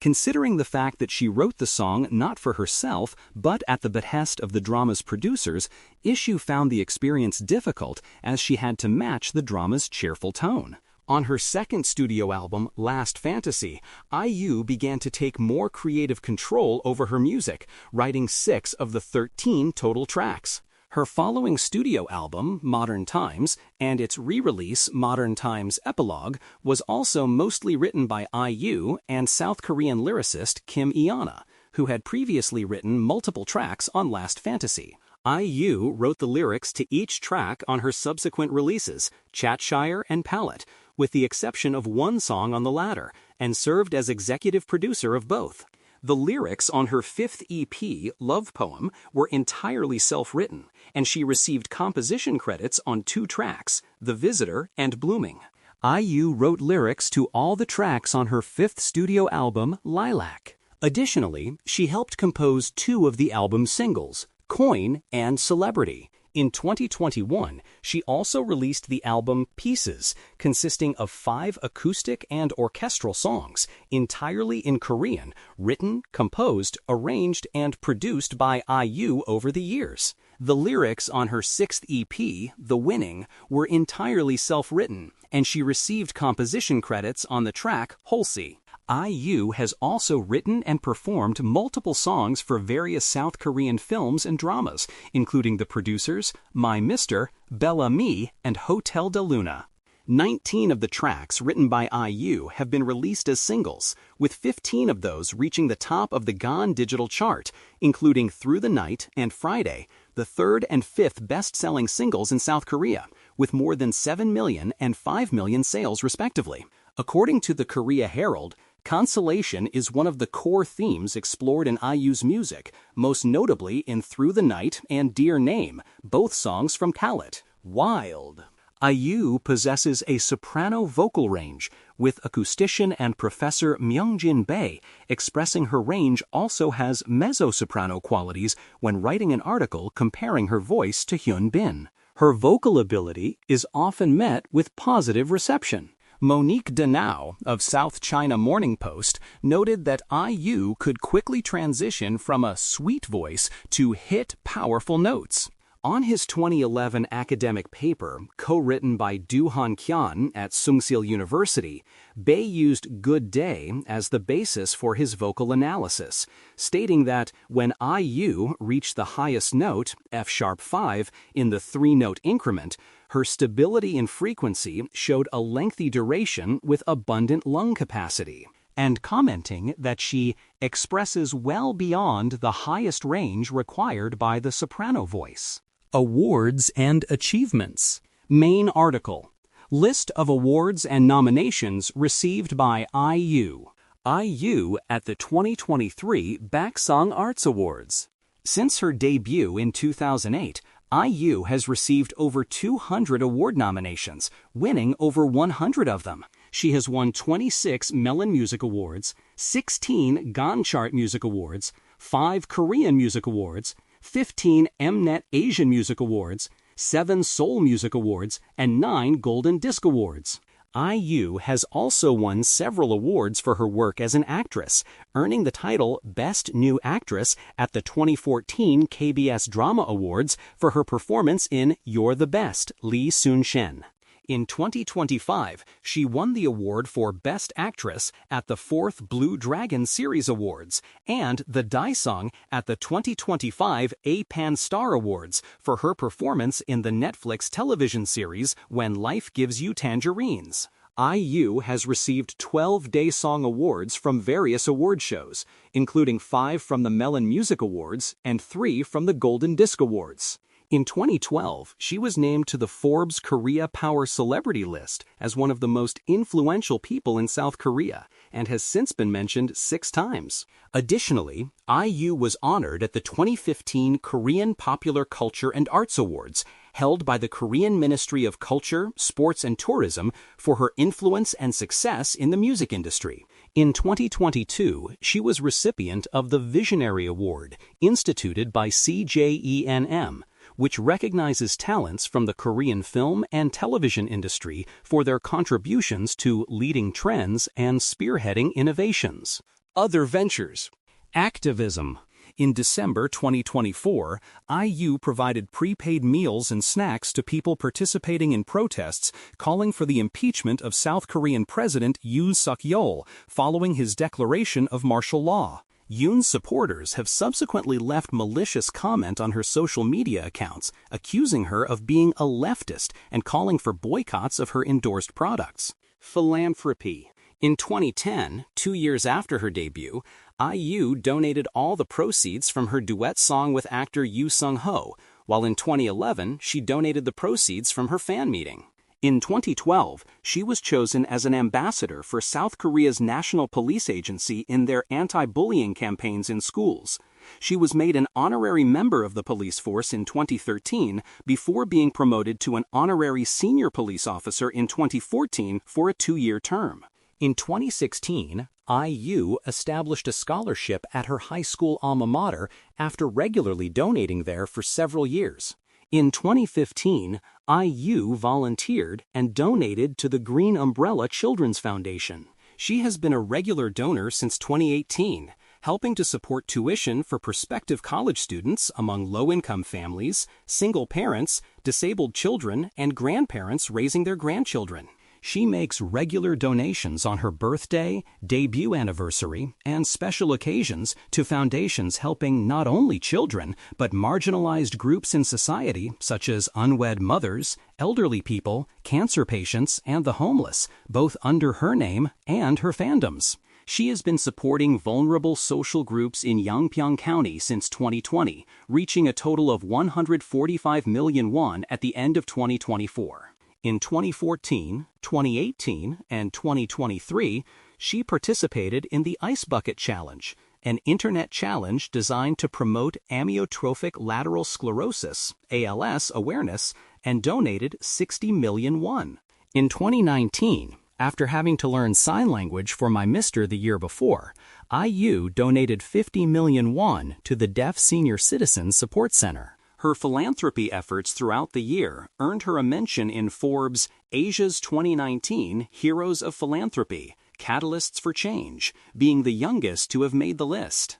Considering the fact that she wrote the song not for herself, but at the behest of the drama's producers, Issue found the experience difficult as she had to match the drama's cheerful tone. On her 2nd studio album, Last Fantasy, IU began to take more creative control over her music, writing 6 of the 13 total tracks. Her following studio album, Modern Times, and its re-release, Modern Times Epilogue, was also mostly written by IU and South Korean lyricist Kim Eana, who had previously written multiple tracks on Last Fantasy. IU wrote the lyrics to each track on her subsequent releases, Chatshire and Palette, with the exception of one song on the latter, and served as executive producer of both. The lyrics on her 5th EP, Love Poem, were entirely self-written, and she received composition credits on 2 tracks, The Visitor and Blooming. IU wrote lyrics to all the tracks on her 5th studio album, Lilac. Additionally, she helped compose 2 of the album's singles, Coin and Celebrity. In 2021, she also released the album Pieces, consisting of 5 acoustic and orchestral songs, entirely in Korean, written, composed, arranged, and produced by IU over the years. The lyrics on her 6th EP, The Winning, were entirely self-written, and she received composition credits on the track Holsey. IU has also written and performed multiple songs for various South Korean films and dramas, including The Producers, My Mister, Bella Me, and Hotel de Luna. 19 of the tracks written by IU have been released as singles, with 15 of those reaching the top of the GAN digital chart, including Through the Night and Friday, the 3rd and 5th best-selling singles in South Korea, with more than 7 million and 5 million sales respectively. According to the Korea Herald, Consolation is one of the core themes explored in IU's music, most notably in Through the Night and Dear Name, both songs from Khaled. Wild. IU possesses a soprano vocal range, with acoustician and professor Myungjin Bae expressing her range also has mezzo-soprano qualities when writing an article comparing her voice to Hyun Bin. Her vocal ability is often met with positive reception. Monique Danao of South China Morning Post noted that IU could quickly transition from a sweet voice to hit powerful notes. On his 2011 academic paper, co-written by Do-Han Kyan at Sungsil University, Bae used Good Day as the basis for his vocal analysis, stating that when IU reached the highest note, F-sharp 5, in the 3-note increment, her stability in frequency showed a lengthy duration with abundant lung capacity, and commenting that she expresses well beyond the highest range required by the soprano voice. Awards and achievements. Main article. List of awards and nominations received by IU. IU at the 2023 Baksong Arts Awards. Since her debut in 2008, IU has received over 200 award nominations, winning over 100 of them. She has won 26 Melon Music Awards, 16 Gan Chart Music Awards, 5 Korean Music Awards, 15 Mnet Asian Music Awards, 7 Seoul Music Awards, and 9 Golden Disc Awards. IU has also won several awards for her work as an actress, earning the title Best New Actress at the 2014 KBS Drama Awards for her performance in You're the Best, Lee Soon-shen. In 2025, she won the award for Best Actress at the 4th Blue Dragon Series Awards and the Daesung at the 2025 APAN Star Awards for her performance in the Netflix television series When Life Gives You Tangerines. IU has received 12 Daesung Awards from various award shows, including 5 from the Melon Music Awards and 3 from the Golden Disc Awards. In 2012, she was named to the Forbes Korea Power Celebrity list as one of the most influential people in South Korea and has since been mentioned 6 times. Additionally, IU was honored at the 2015 Korean Popular Culture and Arts Awards, held by the Korean Ministry of Culture, Sports and Tourism for her influence and success in the music industry. In 2022, she was recipient of the Visionary Award, instituted by CJENM, which recognizes talents from the Korean film and television industry for their contributions to leading trends and spearheading innovations. Other ventures. Activism. In December 2024, IU provided prepaid meals and snacks to people participating in protests calling for the impeachment of South Korean President Yoon Suk-yeol following his declaration of martial law. Yoon's supporters have subsequently left malicious comment on her social media accounts, accusing her of being a leftist and calling for boycotts of her endorsed products. Philanthropy. In 2010, 2 years after her debut, IU donated all the proceeds from her duet song with actor Yoo Sung-ho, while in 2011 she donated the proceeds from her fan meeting. In 2012, she was chosen as an ambassador for South Korea's National Police Agency in their anti-bullying campaigns in schools. She was made an honorary member of the police force in 2013 before being promoted to an honorary senior police officer in 2014 for a 2-year term. In 2016, IU established a scholarship at her high school alma mater after regularly donating there for several years. In 2015, IU volunteered and donated to the Green Umbrella Children's Foundation. She has been a regular donor since 2018, helping to support tuition for prospective college students among low-income families, single parents, disabled children, and grandparents raising their grandchildren. She makes regular donations on her birthday, debut anniversary, and special occasions to foundations helping not only children, but marginalized groups in society such as unwed mothers, elderly people, cancer patients, and the homeless, both under her name and her fandoms. She has been supporting vulnerable social groups in Yangpyeong County since 2020, reaching a total of 145 million won at the end of 2024. In 2014, 2018, and 2023, she participated in the Ice Bucket Challenge, an internet challenge designed to promote amyotrophic lateral sclerosis (ALS) awareness, and donated 60 million won. In 2019, after having to learn sign language for my mister the year before, IU donated 50 million won to the Deaf Senior Citizens Support Center. Her philanthropy efforts throughout the year earned her a mention in Forbes' Asia's 2019 Heroes of Philanthropy, Catalysts for Change, being the youngest to have made the list.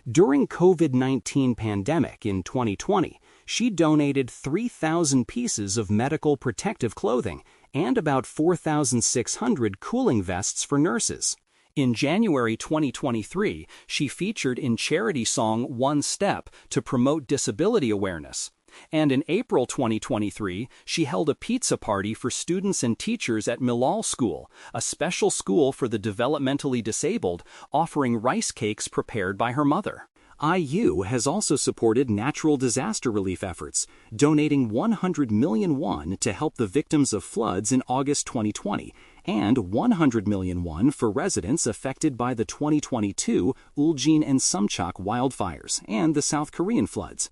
During COVID-19 pandemic in 2020, she donated 3,000 pieces of medical protective clothing and about 4,600 cooling vests for nurses. In January 2023, she featured in charity song One Step to promote disability awareness. And in April 2023, she held a pizza party for students and teachers at Millall School, a special school for the developmentally disabled, offering rice cakes prepared by her mother. IU has also supported natural disaster relief efforts, donating 100 million won to help the victims of floods in August 2020, and 100 million won for residents affected by the 2022 Uljin and Sumchok wildfires and the South Korean floods.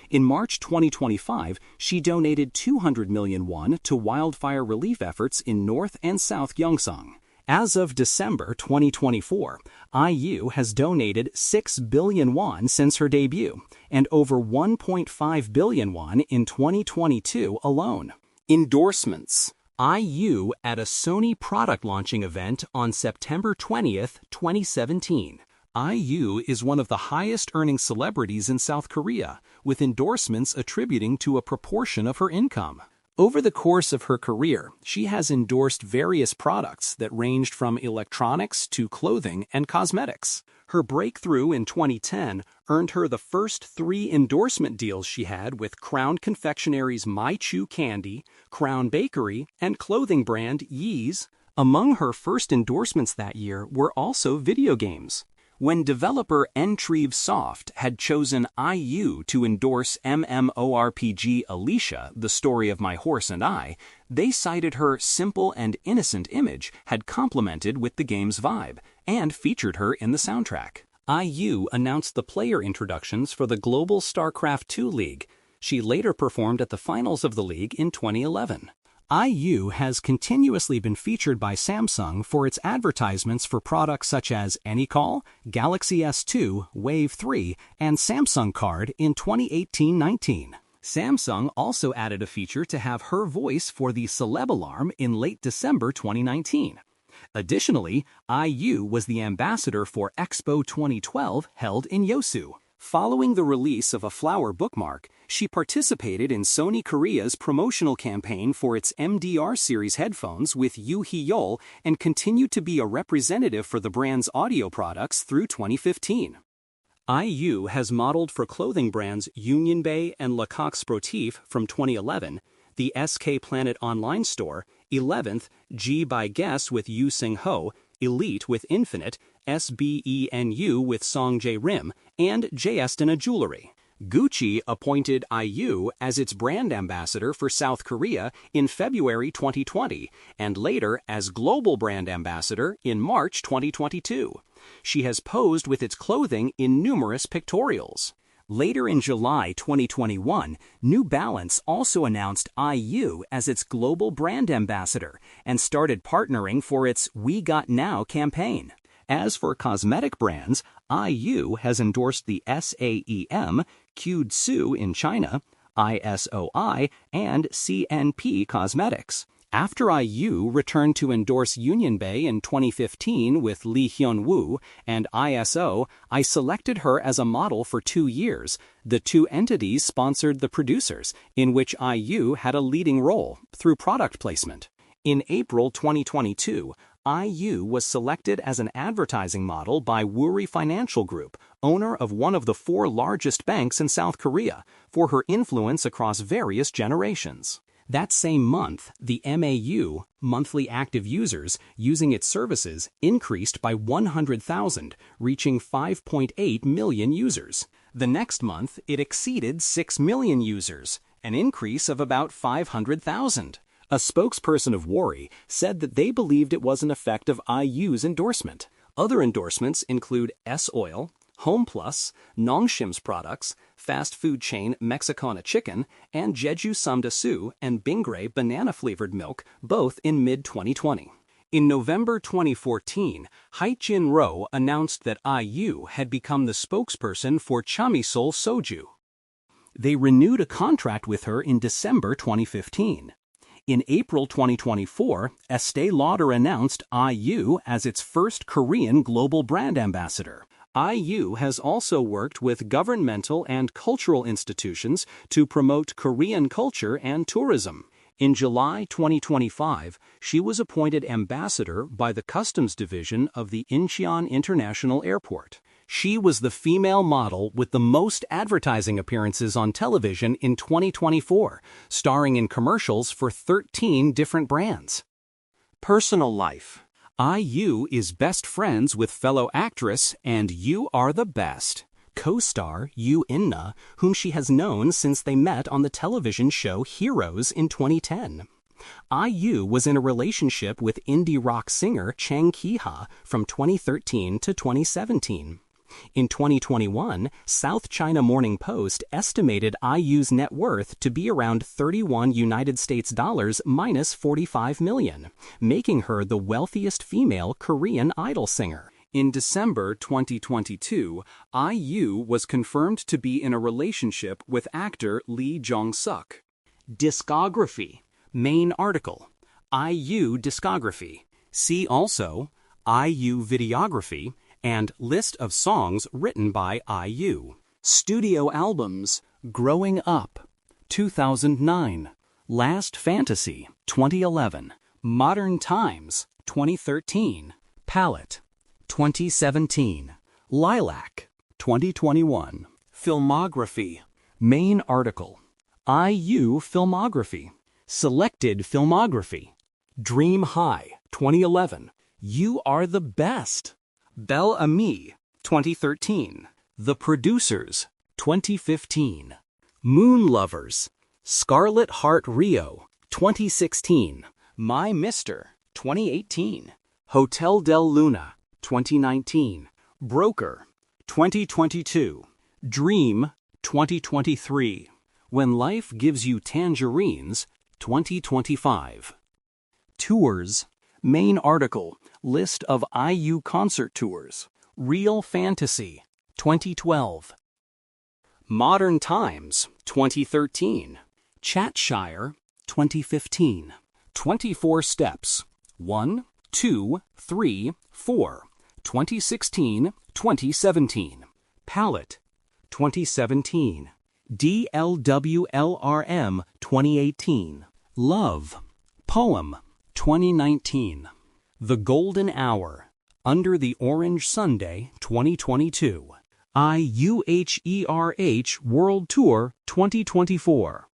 In March 2025, she donated 200 million won to wildfire relief efforts in North and South Gyeongsang. As of December 2024, IU has donated 6 billion won since her debut, and over 1.5 billion won in 2022 alone. Endorsements. IU at a Sony product launching event on September 20th, 2017. IU is one of the highest-earning celebrities in South Korea, with endorsements attributing to a proportion of her income. Over the course of her career, she has endorsed various products that ranged from electronics to clothing and cosmetics. Her breakthrough in 2010 earned her the first 3 endorsement deals she had with Crown Confectionery's My Chew Candy, Crown Bakery, and clothing brand Yeezy. Among her first endorsements that year were also video games. When developer Entrive Soft had chosen IU to endorse MMORPG Alicia, The Story of My Horse and I, they cited her simple and innocent image had complemented with the game's vibe, and featured her in the soundtrack. IU announced the player introductions for the Global StarCraft II League. She later performed at the finals of the league in 2011. IU has continuously been featured by Samsung for its advertisements for products such as AnyCall, Galaxy S2, Wave 3, and Samsung Card in 2018-19. Samsung also added a feature to have her voice for the Celeb Alarm in late December 2019. Additionally, IU was the ambassador for Expo 2012 held in Yosu. Following the release of a flower bookmark, she participated in Sony Korea's promotional campaign for its MDR series headphones with Yoo Hee-yeol and continued to be a representative for the brand's audio products through 2015. IU has modeled for clothing brands Unionbay and Le Coq Sportif from 2011, the SK Planet online store, 11th, G by Guess with Yoo Seung-ho, Elite with Infinite, SBENU with Song J Rim, and Jestina Jewelry. Gucci appointed IU as its brand ambassador for South Korea in February 2020, and later as global brand ambassador in March 2022. She has posed with its clothing in numerous pictorials. Later in July 2021, New Balance also announced IU as its global brand ambassador and started partnering for its We Got Now campaign. As for cosmetic brands, IU has endorsed the SAEM, Qdsu in China, ISOI, and CNP Cosmetics. After IU returned to endorse Unionbay in 2015 with Lee Hyun-woo and ISO, I selected her as a model for 2 years. The two entities sponsored The Producers, in which IU had a leading role, through product placement. In April 2022, IU was selected as an advertising model by Woori Financial Group, owner of one of the 4 largest banks in South Korea, for her influence across various generations. That same month, the MAU, monthly active users, using its services increased by 100,000, reaching 5.8 million users. The next month, it exceeded 6 million users, an increase of about 500,000. A spokesperson of Worry said that they believed it was an effect of IU's endorsement. Other endorsements include S-Oil, Home Plus, Nongshim's products, fast food chain Mexicana Chicken, and Jeju Samdasu and Bingray banana-flavored milk, both in mid-2020. In November 2014, Hae-jin Ro announced that IU had become the spokesperson for Chamisol Soju. They renewed a contract with her in December 2015. In April 2024, Estée Lauder announced IU as its first Korean global brand ambassador. IU has also worked with governmental and cultural institutions to promote Korean culture and tourism. In July 2025, she was appointed ambassador by the Customs Division of the Incheon International Airport. She was the female model with the most advertising appearances on television in 2024, starring in commercials for 13 different brands. Personal life. IU is best friends with fellow actress and You Are the Best co-star Yoo In-na, whom she has known since they met on the television show Heroes in 2010. IU was in a relationship with indie rock singer Chang Ki-ha from 2013 to 2017. In 2021, South China Morning Post estimated IU's net worth to be around $31 minus 45 million, making her the wealthiest female Korean idol singer. In December 2022, IU was confirmed to be in a relationship with actor Lee Jong-suk. Discography. Main article. IU discography. See also IU videography and list of songs written by IU. Studio albums. Growing Up, 2009. Last Fantasy, 2011. Modern Times, 2013. Palette, 2017. Lilac, 2021. Filmography. Main article. IU filmography. Selected filmography. Dream High, 2011. You Are the Best. Belle Amie, 2013. The Producers, 2015. Moon Lovers. Scarlet Heart Rio, 2016. My Mister, 2018. Hotel del Luna, 2019. Broker, 2022. Dream, 2023. When Life Gives You Tangerines, 2025. Tours. Main article. List of IU concert tours. Real Fantasy, 2012. Modern Times, 2013. Chatshire, 2015. 24 Steps, 1, 2, 3, 4, 2016, 2017. Palette, 2017. DLWLRM, 2018. Love, Poem, 2019. The Golden Hour, Under the Orange Sunday, 2022. IUHERH World Tour 2024.